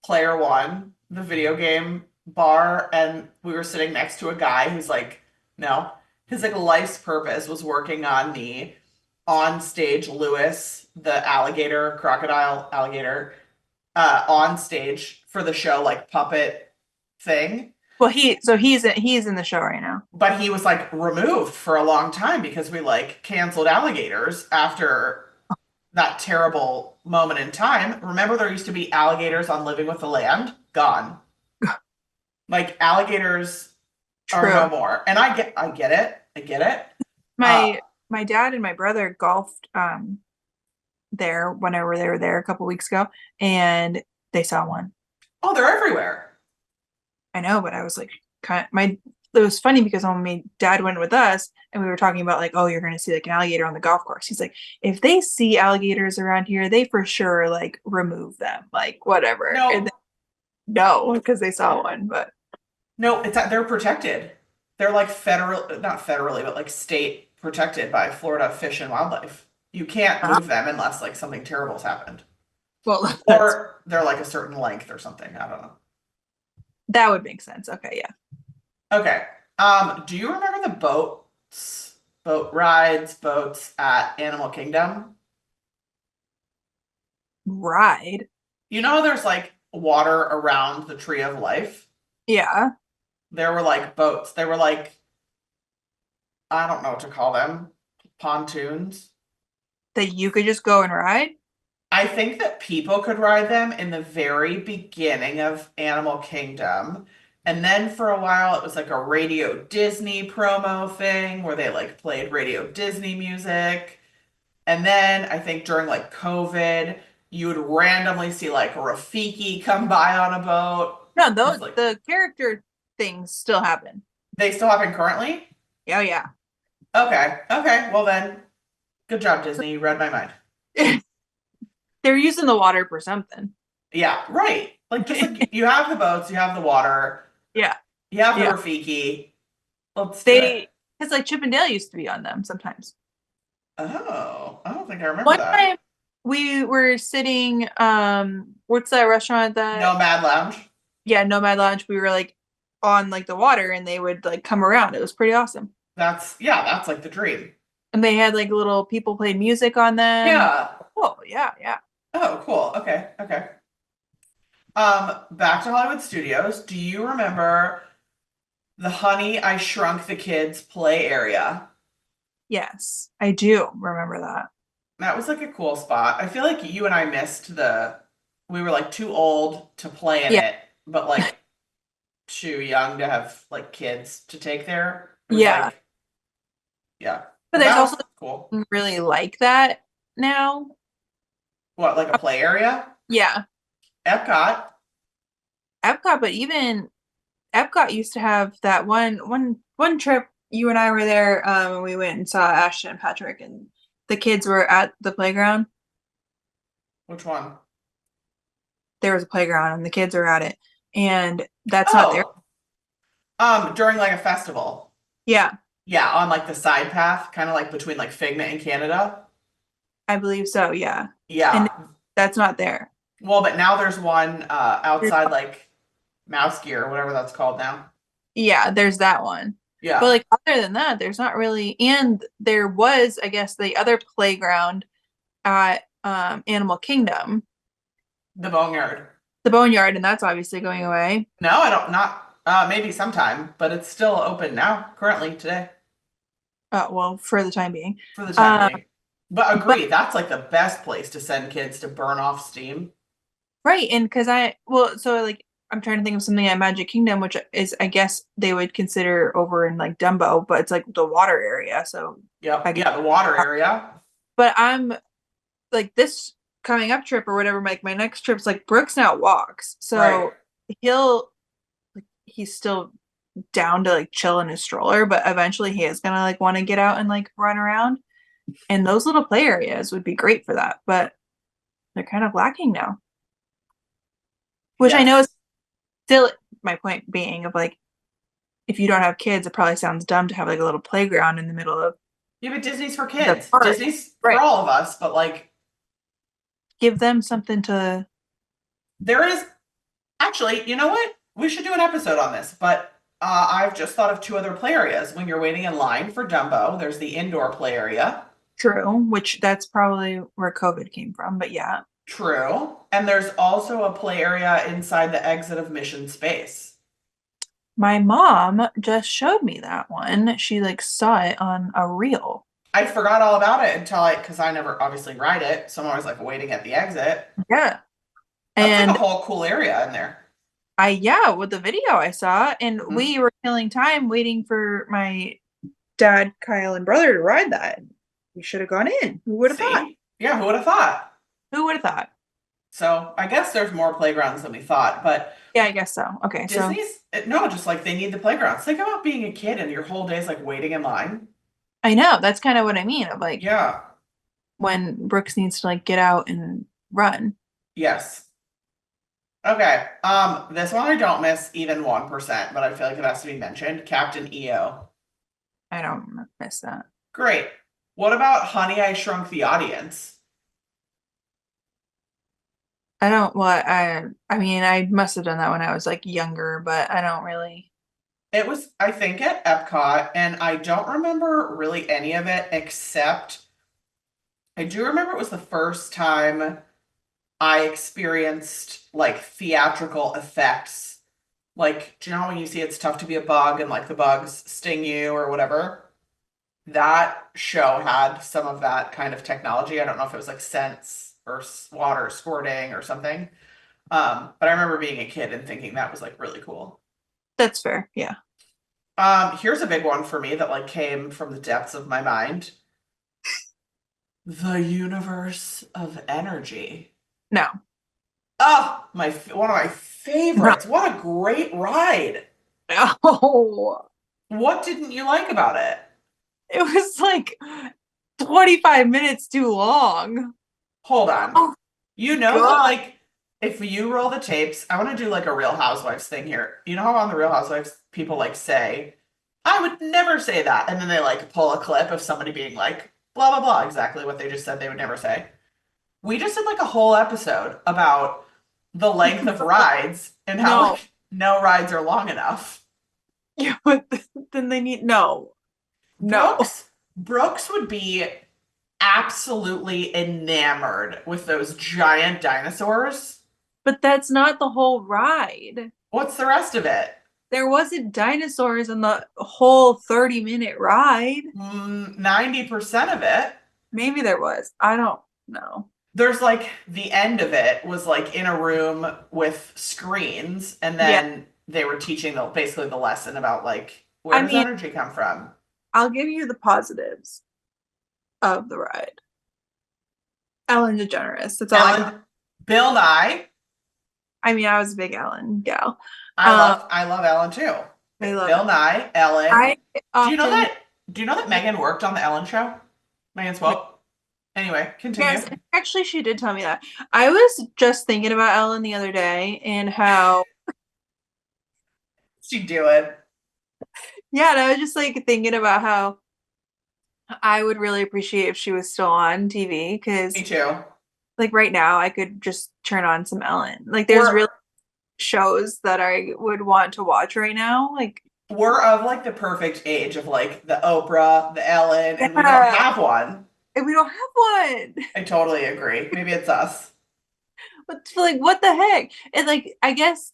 Player One, the video game bar, and we were sitting next to a guy who's like, no, his like life's purpose was working on the on stage Lewis, the alligator, crocodile alligator, on stage for the show, like puppet thing. Well, he's in the show right now. But he was like removed for a long time because we like canceled alligators after. that terrible moment in time. Remember, there used to be alligators on Living with the Land? Gone. Like alligators are True. no more. And I get it. I get it. Uh, My dad and my brother golfed there whenever they were there a couple weeks ago, and they saw one. oh, they're everywhere. I know, but I was like, kind of, my it was funny because when my dad went with us and we were talking about like, oh, you're going to see like an alligator on the golf course. He's like, if they see alligators around here, they for sure like remove them, like whatever. And then, No, no, because they saw one, but no, it's that they're protected. They're like federal, not federally, but like state protected by Florida Fish and Wildlife. You can't uh, move them unless like something terrible's happened. well, that's Or they're like a certain length or something. I don't know. that would make sense. Okay, yeah. Okay. Do you remember the boat rides, boats at Animal Kingdom? Ride. You know, there's like water around the Tree of Life. Yeah. There were like boats. They were like, I don't know what to call them, pontoons. That you could just go and ride. I think that people could ride them in the very beginning of Animal Kingdom. And then for a while, it was like a Radio Disney promo thing where they like played Radio Disney music. And then I think during like COVID, you would randomly see like Rafiki come by on a boat. No, It's those like the character things still happen. they still happen currently? Oh yeah. Okay. Okay. Well then, good job, Disney. You read my mind. They're using the water for something. Yeah, right. Like just like you have the boats, you have the water, Yeah. you have the Yeah. Rafiki. Let's do it. They, because like Chip and Dale used to be on them sometimes. Oh, I don't think I remember One that. time we were sitting, what's that restaurant that, Nomad Lounge. yeah, Nomad Lounge. We were like on like the water and they would like come around. It was pretty awesome. That's like the dream. And they had like little people played music on them. And Yeah. oh, yeah, yeah. Oh, cool. Okay, okay. Back to Hollywood Studios. Do you remember the Honey, I Shrunk the Kids play area? Yes, I do remember that. That was like a cool spot. I feel like you and I missed we were like too old to play in Yeah. it, but like too young to have like kids to take there. It was Yeah. like, yeah, But but there's that was also cool. really like that now. What, like a play area? Yeah. Epcot. Epcot, but even Epcot used to have that one trip you and I were there, and we went and saw Ashton and Patrick and the kids were at the playground. Which one? There was a playground and the kids were at it. And that's not there. Oh, during like a festival. Yeah, Yeah, on like the side path, kind of like between like Figment and Canada. I believe so, yeah. And Yeah. that's not there. Well, but now there's one outside like Mouse Gear or whatever that's called now. Yeah, there's that one. But Yeah. like other than that, there's not really, and there was, I guess, the other playground at Animal Kingdom, The Boneyard. the Boneyard, and that's obviously going away. No, I don't not maybe sometime, but it's still open now, currently today, Well, for the time being. for the time Uh, being. But but agree, that's like the best place to send kids to burn off steam. right, and because so like I'm trying to think of something at Magic Kingdom, which is I guess they would consider over in like Dumbo, but it's like the water area. So I Yep. guess, Yeah, the water area. but I'm like this coming up trip or whatever. Like my next trip's like Brooks now walks, Right. so he'll like he's still down to like chill in his stroller, but eventually he is gonna like want to get out and like run around. And those little play areas would be great for that, but they're kind of lacking now. Which I know Yes. is still my point being of like if you don't have kids, it probably sounds dumb to have like a little playground in the middle of Yeah, but Disney's for the kids. park. Disney's for Right. all of us, but like Give them something to there is actually, you know what? We should do an episode on this, but I've just thought of two other play areas. When you're waiting in line for Dumbo, there's the indoor play area. true, which that's probably where COVID came from, but yeah. True. And there's also a play area inside the exit of Mission Space. My mom just showed me that one. She like saw it on a reel. I forgot all about it until because I never obviously ride it, so I'm always like waiting at the exit. Yeah. That's like a And whole cool area in there. yeah, with the video I saw, and Hmm. we were killing time waiting for my dad, Kyle, and brother to ride that. We should have gone in. Who would have thought? See? Yeah, who would have thought? Who would have thought? So I guess there's more playgrounds than we thought, but Yeah, I guess so. Okay, so Disney's no, just like they need the playgrounds. Think about being a kid and your whole day's like waiting in line. I know that's kind of what I mean of like Yeah. when Brooks needs to like get out and run. Yes. Okay. This one I don't miss even 1%, but I feel like it has to be mentioned. Captain EO. I don't miss that. Great. What about Honey, I Shrunk the Audience? I don't what I mean I must have done that when I was like younger, but I don't really. It was, I think, at Epcot, and I don't remember really any of it except I do remember it was the first time I experienced like theatrical effects. Like, do you know when you see It's Tough to Be a Bug and like the bugs sting you or whatever? That show had some of that kind of technology. I don't know if it was like scents or water squirting or something. But I remember being a kid and thinking that was like really cool. That's fair. Yeah. Here's a big one for me that like came from the depths of my mind. The universe of energy. No. Oh, one of my No. favorites. What a great ride. No. What didn't you like about it? It was like 25 minutes too long. Hold on. Oh You know that God. like if you roll the tapes, I want to do like a Real Housewives thing here. You know how on the Real Housewives people like say, I would never say that. And then they like pull a clip of somebody being like, blah, blah, blah, exactly what they just said they would never say. We just did like a whole episode about the length of rides and how No. like no rides are long enough. Yeah, but then they need no. No. Brooks would be absolutely enamored with those giant dinosaurs. But that's not the whole ride. What's the rest of it? There wasn't dinosaurs in the whole 30-minute ride. 90% of it. Maybe there was. I don't know. There's like the end of it was like in a room with screens, and Yeah. then they were teaching basically the lesson about like where I does mean, energy come from? I'll give you the positives of the ride. Ellen DeGeneres. That's all I got. Ellen, Bill Nye. I mean, I was a big Ellen gal. I Um, love I love Ellen too. I love Bill it. Nye, Ellen. I Do you know often, that do you know that Megan worked on the Ellen show? Megan Swope. Anyway, continue. yes, actually, she did tell me that. I was just thinking about Ellen the other day and how, She do it. yeah, and I was just like thinking about how I would really appreciate if she was still on TV Me because, too. like, right now I could just turn on some Ellen. Like, there's We're really shows that I would want to watch right now. Like, we're of like the perfect age of like the Oprah, the Ellen, and we don't yeah, have one. and we don't have one. I totally agree. Maybe it's us. But like, what the heck? And like, I guess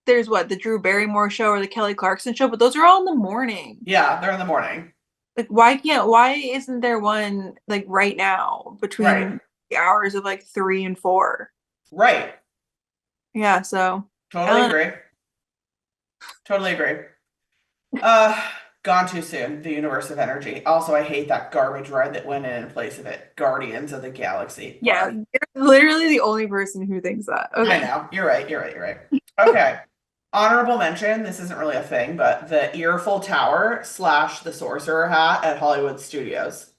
there's what the Drew Barrymore show or the Kelly Clarkson show, but those are all in the morning. Yeah, they're in the morning. Like, why isn't there one like right now Right. between the hours of like 3 and 4? Right. Yeah, so Totally Ellen, agree. Totally agree. Uh, Gone too soon. The universe of energy. Also, I hate that garbage ride that went in place of it. Guardians of the Galaxy. yeah, Why? you're literally the only person who thinks that. I Okay. know. You're right. You're right. You're right. Okay. Honorable mention. This isn't really a thing, but the Earful Tower slash the Sorcerer Hat at Hollywood Studios.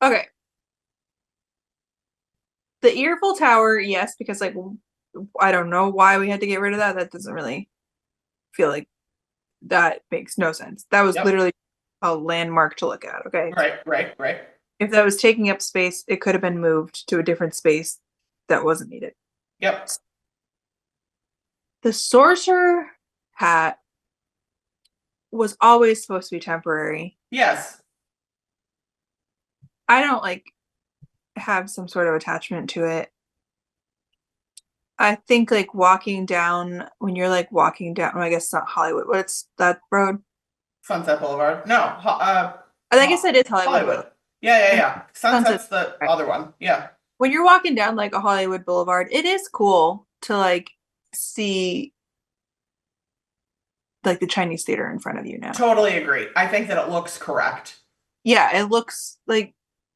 Okay. The Earful Tower, yes, because like I don't know why we had to get rid of that. That doesn't really feel like that makes no sense. That was Yep. literally a landmark to look at. Okay. Right. Right. Right. If that was taking up space, it could have been moved to a different space that wasn't needed. Yep. The sorcerer hat was always supposed to be temporary. Yes. I don't like have some sort of attachment to it. I think like walking down when you're like walking down, well, I guess it's not Hollywood. What's that road? Sunset Boulevard. No. I guess it is Hollywood, but Hollywood. Yeah, yeah, And yeah. Sunset's Sunset's the other one. Yeah. when you're walking down like a Hollywood Boulevard, it is cool to like see like the Chinese theater in front of you now. Totally agree. I think that it looks correct. Yeah, it looks like,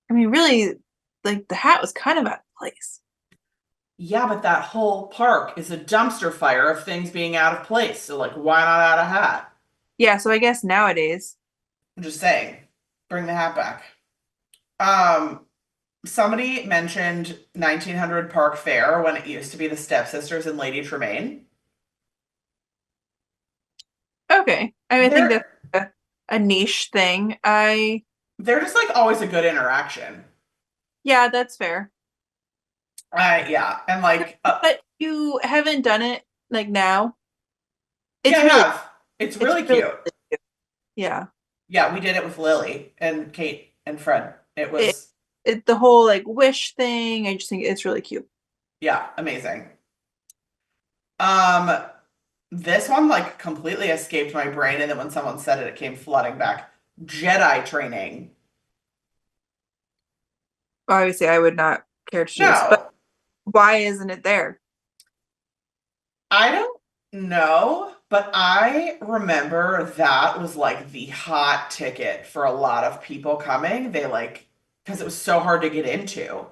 I mean, really, like the hat was kind of out of place. Yeah, but that whole park is a dumpster fire of things being out of place. So, like, why not add a hat? Yeah, so I guess nowadays, I'm just saying, bring the hat back. Um, Somebody mentioned 1900 Park Fair when it used to be the Stepsisters and Lady Tremaine. okay. I mean, I think that's They're a niche thing. they're just like always a good interaction. Yeah, that's fair. Yeah, and like But you haven't done it like now. yeah, It's I really, have. It's it's really really, cute. yeah. Yeah, we did it with Lily and Kate and Fred. It It, was the whole like wish thing, I just think it's really cute. yeah, amazing. Um, this one like completely escaped my brain, and then when someone said it, it came flooding back. Jedi training. Obviously, I would not care to choose, but No, why isn't it there? I don't know, but I remember that was like the hot ticket for a lot of people coming. They like because it was so hard to get into.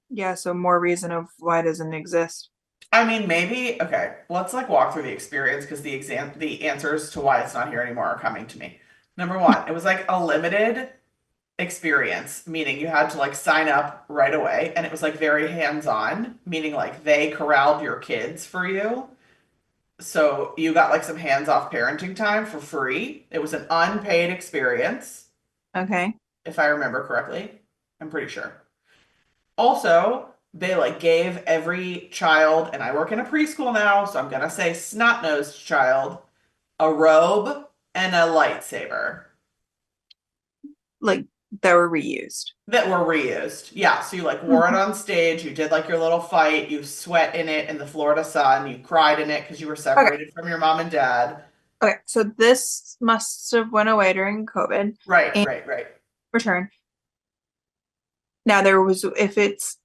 Yeah, so more reason of why it doesn't exist. I mean, maybe okay, let's like walk through the experience because the answers to why it's not here anymore are coming to me. Number one, it was like a limited experience, meaning you had to like sign up right away, and it was like very hands-on, meaning like they corralled your kids for you. So you got like some hands-off parenting time for free. It was an unpaid experience, Okay. if I remember correctly. I'm pretty sure. Also, they like gave every child, and I work in a preschool now, so I'm gonna say snot-nosed child, a robe and a lightsaber Like that were reused. that were reused. Yeah, so you like wore it Mhm. on stage, you did like your little fight, you sweat in it in the Florida sun, you cried in it because you were Okay. separated from your mom and dad. Okay. So this must have went away during COVID Right, and right, right. returned. Now there was if it's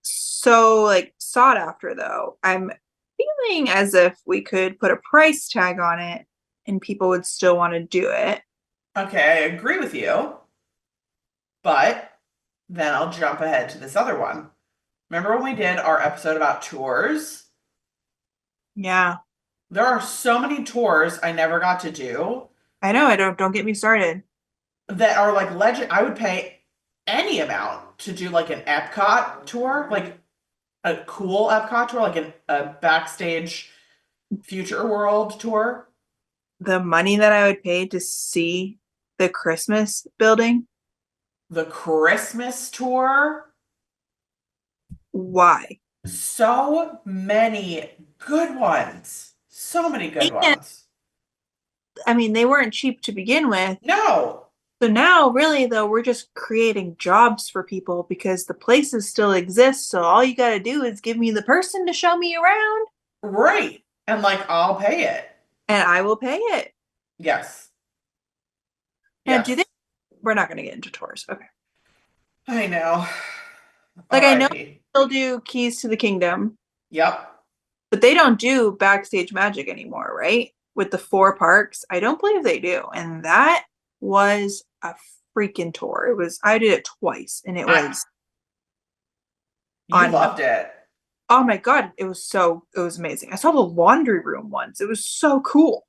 so like sought after though, I'm feeling as if we could put a price tag on it and people would still want to do it. Okay, I agree with you, but then I'll jump ahead to this other one. Remember when we did our episode about tours? Yeah. There are so many tours I never got to do I know, I don't get me started. that are like legend. I would pay any amount to do like an Epcot tour, like a cool Epcot tour, like a backstage future world tour. The money that I would pay to see the Christmas building, The Christmas tour, why? so many good ones. So many good And ones. I mean, they weren't cheap to begin with. No, So now, really, though, we're just creating jobs for people because the places still exist. So all you got to do is give me the person to show me around right. And like, I'll pay it. and I will pay it. Yes. Now, do they? Yes. We're not going to get into tours. Okay. I know. Like, I know R.I.P. they'll do Keys to the Kingdom, Yep. but they don't do Backstage Magic anymore, right? With the four parks. I don't believe they do. And that was a freaking tour. I did it twice and it I was You on, loved it. oh my God, it was amazing. I saw the laundry room once. It was so cool.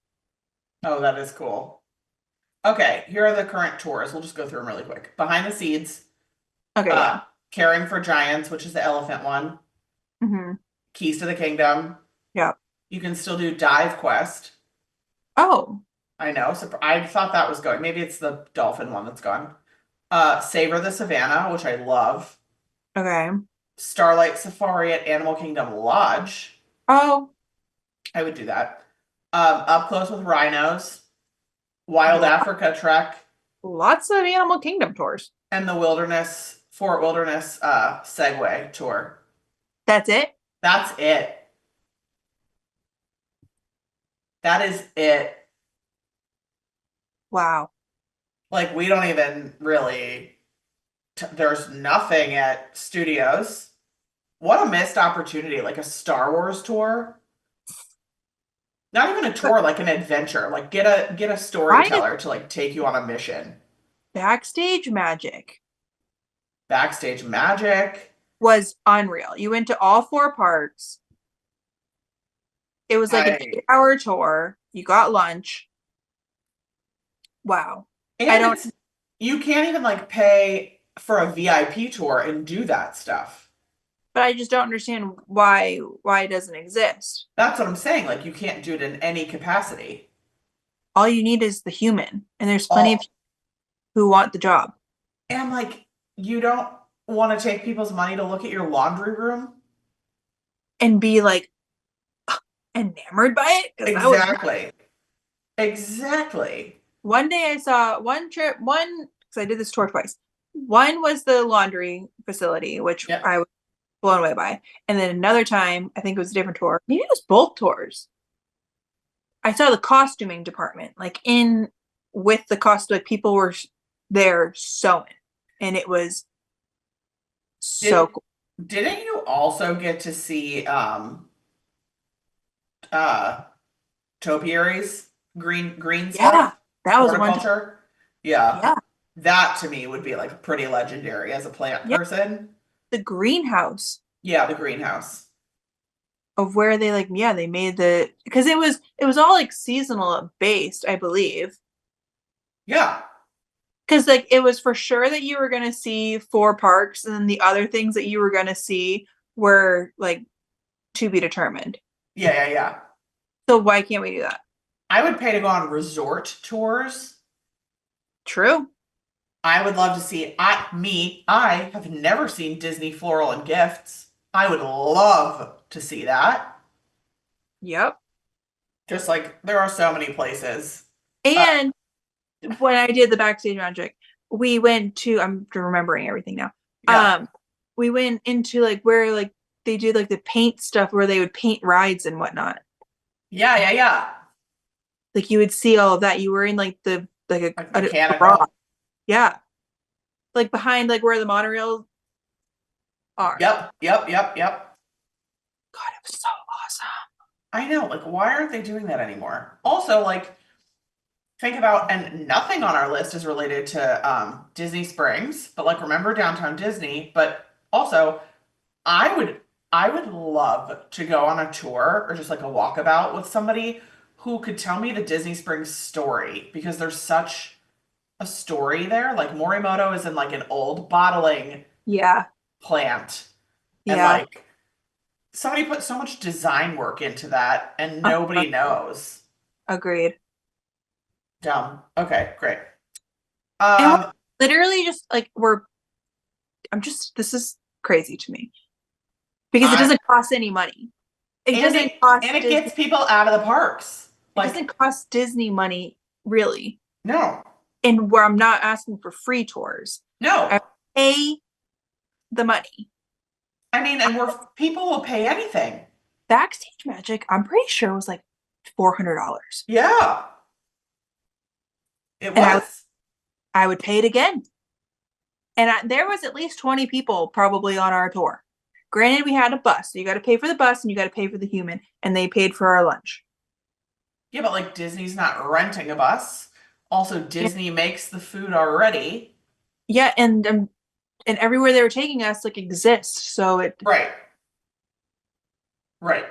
Oh, that is cool. Okay, here are the current tours. We'll just go through them really quick. Behind the Seeds, Okay, uh, yeah. Caring for Giants, which is the elephant one. Hmm. Keys to the Kingdom. Yeah. You can still do Dive Quest. Oh, I know. So I thought that was going. Maybe it's the dolphin one that's gone. Savor the Savannah, which I love. okay. Starlight Safari at Animal Kingdom Lodge. Oh, I would do that. Up Close with Rhinos. Wild lo- Africa Trek. lots of Animal Kingdom tours. And the Fort Wilderness Segway tour. That's it? That's it. That is it. Wow. Like we don't even really. There's nothing at studios. What a missed opportunity, like a Star Wars tour. Not even a But tour, like an adventure. Like get a why is storyteller to like take you on a mission. backstage magic Backstage magic. was unreal. You went to all four parks. It was like an I 8-hour tour. You got lunch. Wow. I and don't, it's you can't even like pay for a VIP tour and do that stuff. but I just don't understand why it doesn't exist. That's what I'm saying. Like you can't do it in any capacity. All you need is the human, and there's plenty of All people who want the job and like you don't want to take people's money to look at your laundry room. and be like enamored by it because that was Exactly. Exactly. one day I saw one trip, one because I did this tour twice. One was the laundry facility, which Yep. I was blown away by. And then another time, I think it was a different tour. Maybe it was both tours. I saw the costuming department, like in with the cost, like people were there sewing, and it was so Did cool. didn't you also get to see uh topiaries, green Yeah, stuff, that was one time. horticulture? Yeah. Yeah, That to me would be like pretty legendary as a plant yeah, person. the greenhouse Yeah, the greenhouse. of where they like, yeah, they made the because it was all like seasonal based, I believe. Yeah. Because like it was for sure that you were gonna see four parks, and then the other things that you were gonna see were like to be determined. Yeah, yeah, yeah. So why can't we do that? I would pay to go on resort tours. True. I would love to see I have never seen Disney Floral and Gifts. I would love to see that. Yep. Just like there are so many places. Uh, And when I did the backstage magic, we went to I'm remembering everything now. yeah. We went into like where like they did like the paint stuff where they would paint rides and whatnot. Yeah, yeah, yeah. Like you would see all of that. You were in like the like Like a garage. mechanical. Yeah. Like behind like where the monorails are. Yep, yep, yep, yep. God, it was so awesome. I know, like why aren't they doing that anymore? Also, like think about and nothing on our list is related to Disney Springs, but like remember Downtown Disney, but also I would I would love to go on a tour or just like a walkabout with somebody who could tell me the Disney Springs story because there's such a story there. Like Morimoto is in like an old bottling Yeah. plant and Yeah. like somebody put so much design work into that and Uh, nobody knows. agreed. Dumb. Okay, great. And we're Um literally just like I'm just this is crazy to me because it I doesn't cost any money. It and doesn't it cost and it Disney. gets people out of the parks. It Like doesn't cost Disney money really. no. And where I'm not asking for free tours, I No. pay the money. I mean, and we're people will pay anything. Backstage Magic, I'm pretty sure was like $400, Yeah, it and was. I would pay it again. And there was at least 20 people probably on our tour. Granted, we had a bus, so you got to pay for the bus and you got to pay for the human, and they paid for our lunch. Yeah, but like Disney's not renting a bus. Also, Yeah, Disney makes the food already. yeah, and everywhere they were taking us like exists, so it Right, right.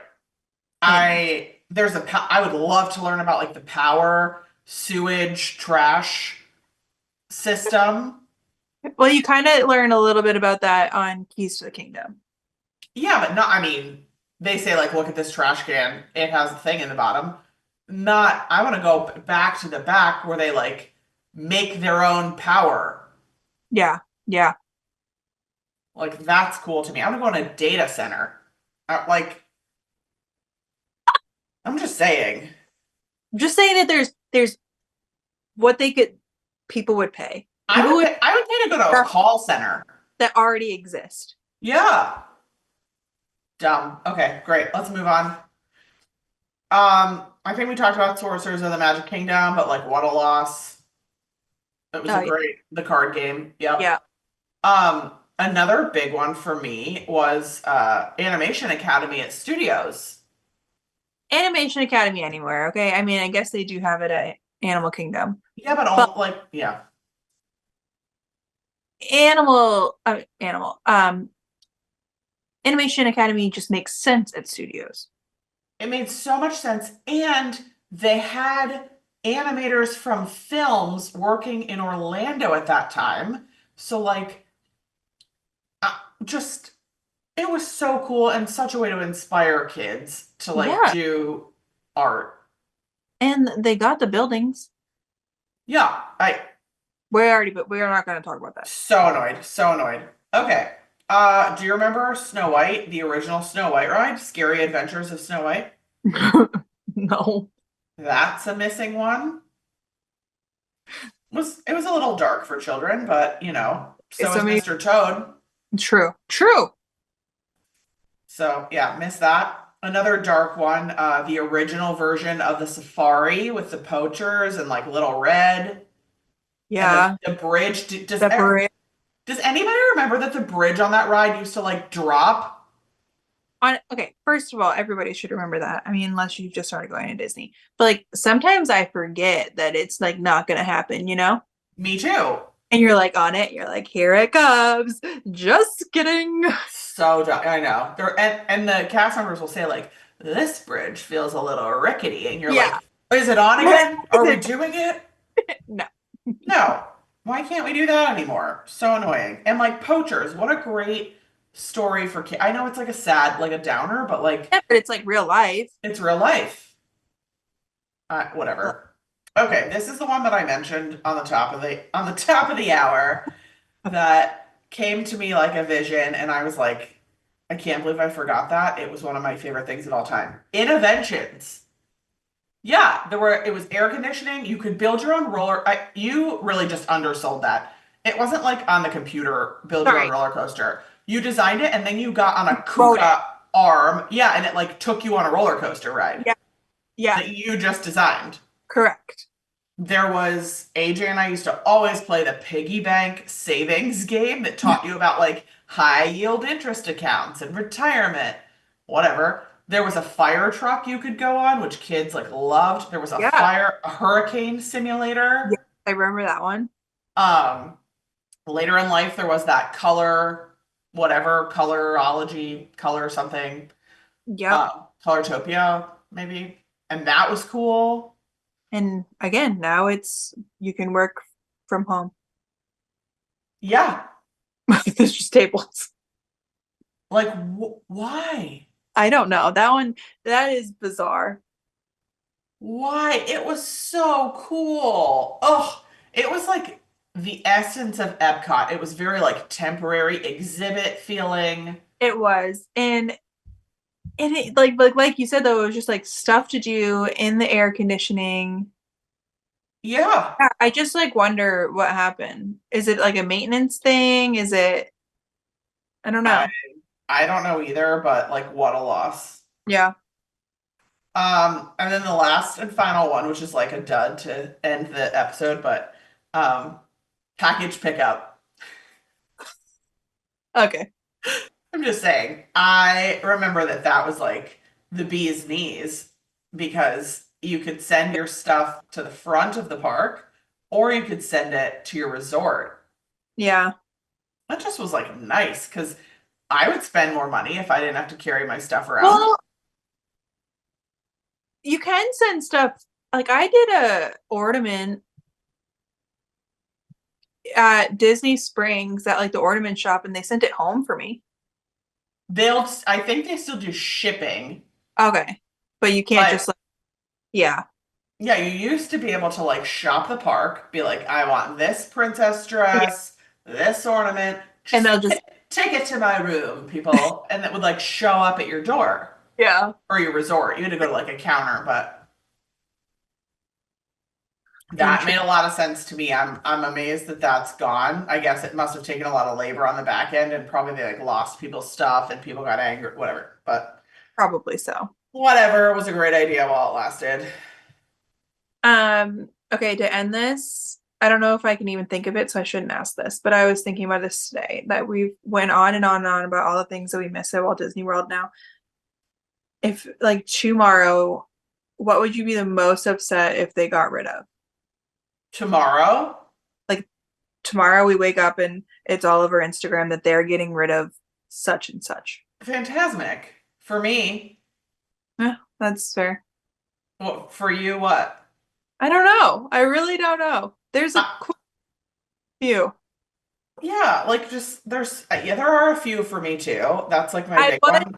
anyway. I would love to learn about like the power, sewage, trash system. Well, you kind of learn a little bit about that on Keys to the Kingdom. Yeah, but not, I mean, they say like, look at this trash can. It has a thing in the bottom. Not, I want to go back to the back where they like make their own power. Yeah, yeah. Like that's cool to me. I want to go in a data center. Like I'm just saying. I'm just saying that there's what they could people would pay. I People would would pay, I would pay to go to a that call center. that already exist. Yeah. Dumb. Okay, great. Let's move on. I think we talked about Sorcerers of the Magic Kingdom, but like what a loss. It was Oh a yeah, great the card game. Yep. yeah. Another big one for me was Animation Academy at Studios. Animation Academy anywhere, okay? I mean, I guess they do have it at Animal Kingdom. Yeah, but But all like yeah. Animation Academy just makes sense at studios. It made so much sense. And they had animators from films working in Orlando at that time. So, like, just it was so cool and such a way to inspire kids to like Yeah. do art. And they got the buildings. Yeah, I But we are not going to talk about that. so annoyed, so annoyed. Okay. Do you remember Snow White, the original Snow White ride? Scary Adventures of Snow White? No. That's a missing one. It was a little dark for children, but It's so so is many. Mr. Toad. True. True. So yeah, miss that. Another dark one, the original version of the Safari with the poachers and like Little Red and the, Yeah. the bridge. The parade Does anybody remember that the bridge on that ride used to like drop? on okay, first of all, everybody should remember that. I mean, unless you just started going to Disney. But like sometimes I forget that it's like not gonna happen, you know? Me too. And you're like on it, you're like, here it comes. Just kidding. So I know. And the cast members will say like, this bridge feels a little rickety, and you're Yeah. like, is it on again? Are we doing it? No. No. Why can't we do that anymore? So annoying. And like poachers, what a great story for kids. I know it's like a sad, like a downer, but like Yeah, but it's like real life. it's real life. Whatever. Okay, this is the one that I mentioned on the top of the hour that came to me like a vision, and I was like, I can't believe I forgot that. It was one of my favorite things of all time. Interventions. Yeah, it was air conditioning. You could build your own roller. You really just undersold that. It wasn't like on the computer, build your own Sorry. roller coaster. You designed it and then you got on a Wrote it. KUKA arm. Yeah, and it like took you on a roller coaster ride Yeah. Yeah. that you just designed. Correct. There was AJ and I used to always play the piggy bank savings game that taught you about like high yield interest accounts and retirement, whatever. There was a fire truck you could go on, which kids like loved. There was Yeah. a hurricane Yeah. simulator. I remember that one. Um, Later in life, there was that whatever, color something, Yep. Colortopia, maybe. And that was cool. And again, now it's you can work from home. Yeah. There's just tables. Like, why? I don't know. That one, that is bizarre. Why? It was so cool. Oh, it was like the essence of Epcot. It was very like temporary exhibit feeling. It was. And it like you said though, it was just like stuff to do in the air conditioning. Yeah. Yeah, I just like wonder what happened. Is it like a maintenance thing? Is it I don't I know. I don't know either, but like what a loss. Yeah. And then the last and final one, which is like a dud to end the episode, but um package pickup. Okay. I'm just saying, I remember that was like the bee's knees because you could send your stuff to the front of the park or you could send it to your resort. Yeah. That just was like nice because I would spend more money if I didn't have to carry my stuff around. Well, you can send stuff. Like I did a ornament at Disney Springs at like the ornament shop and they sent it home for me. I think they still do shipping, Okay. But you can't but just like yeah. yeah, you used to be able to like shop the park, be like, I want this princess Yeah. dress, this ornament, And just they'll just take it to my room, people. And that would like show up at your door yeah. or your resort. You had to go to like a counter, but that made Interesting. a lot of sense to me. I'm amazed that that's gone. I guess it must have taken a lot of labor on the back end and probably they like lost people's stuff and people got angry, whatever. But Probably so. whatever, it was a great idea while it lasted. Okay, to end this, I don't know if I can even think of it, so I shouldn't ask this, but I was thinking about this today that we went on and on and on about all the things that we miss at Walt Disney World now. If like tomorrow, what would you be the most upset if they got rid of? Tomorrow? Like tomorrow we wake up and it's all over Instagram that they're getting rid of such and such. Fantasmic. For me. Yeah, that's fair. Well, for you, what? I don't know. I really don't know. There's a Uh, quite few. yeah, like just there's yeah, there are a few for me too. That's like my I big was one.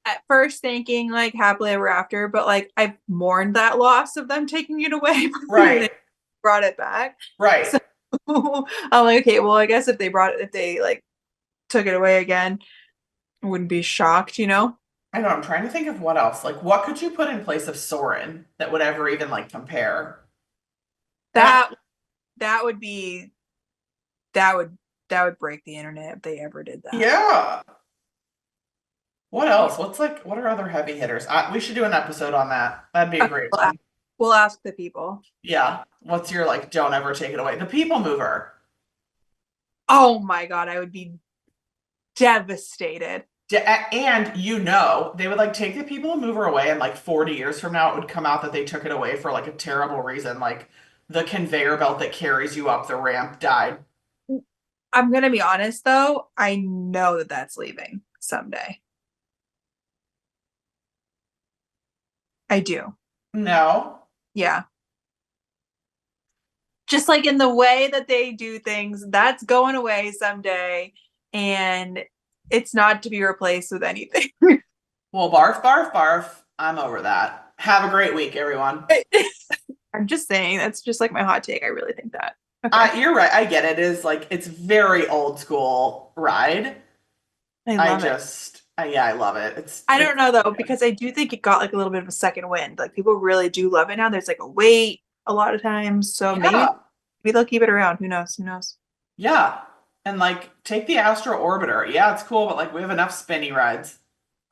at first thinking like happily ever after, but like I've mourned that loss of them taking it away when Right. they brought it back. Right. So I'm like, okay, well, I guess if they brought it, if they like took it away again, I wouldn't be shocked, you know? I know, I'm trying to think of what else. Like what could you put in place of Soren that would ever even like compare? That That that would be that would that would break the internet if they ever did that. yeah. What Yeah. else? What are other heavy hitters? We should do an episode on that. That'd be a Okay, great one. we'll ask the people. Yeah. What's your like don't ever take it away? The people mover. Oh my God, I would be devastated. And you know, they would like take the people mover away and like 40 years from now it would come out that they took it away for like a terrible reason. Like the conveyor belt that carries you up the ramp died. I'm gonna be honest though, I know that that's leaving someday. I do. No. Yeah. Just like in the way that they do things, that's going away someday and it's not to be replaced with anything. Well, barf, barf, barf. I'm over that. Have a great week, everyone. I'm just saying, that's just like my hot take. I really think that. Okay. You're right. I get it. It is like it's very old school ride. I I love it. just, yeah, I love it. I It's don't know though, good. because I do think it got like a little bit of a second wind. Like people really do love it now. There's like a wait a lot of times. So Yeah, maybe they'll keep it around. Who knows? Who knows? yeah. And like take the Astro Orbiter. Yeah, it's cool, but like we have enough spinny rides.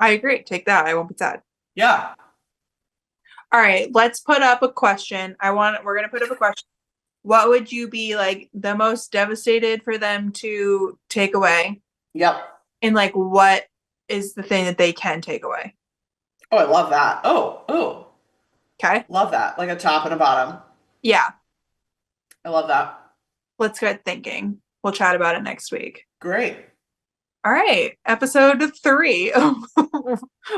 I agree. Take that. I won't be sad. Yeah. All right, let's put up a question. We're gonna put up a question. What would you be like the most devastated for them to take away? Yep. And like what is the thing that they can take away? Oh, I love that. Oh, Okay. love that. Like a top and a bottom. Yeah. I love that. Let's get thinking. We'll chat about it next week. Great. All right. Episode 3 of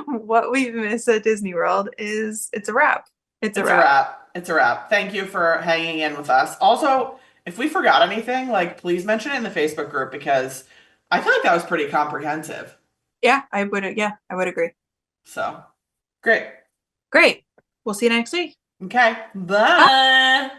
What We Miss at Disney World is it's a wrap. It's a It's a wrap. wrap. It's a wrap. Thank you for hanging in with us. Also, if we forgot anything, like please mention it in the Facebook group because I feel like that was pretty comprehensive. Yeah, I would agree. So, great. Great. We'll see you next week. Okay. Bye. Bye.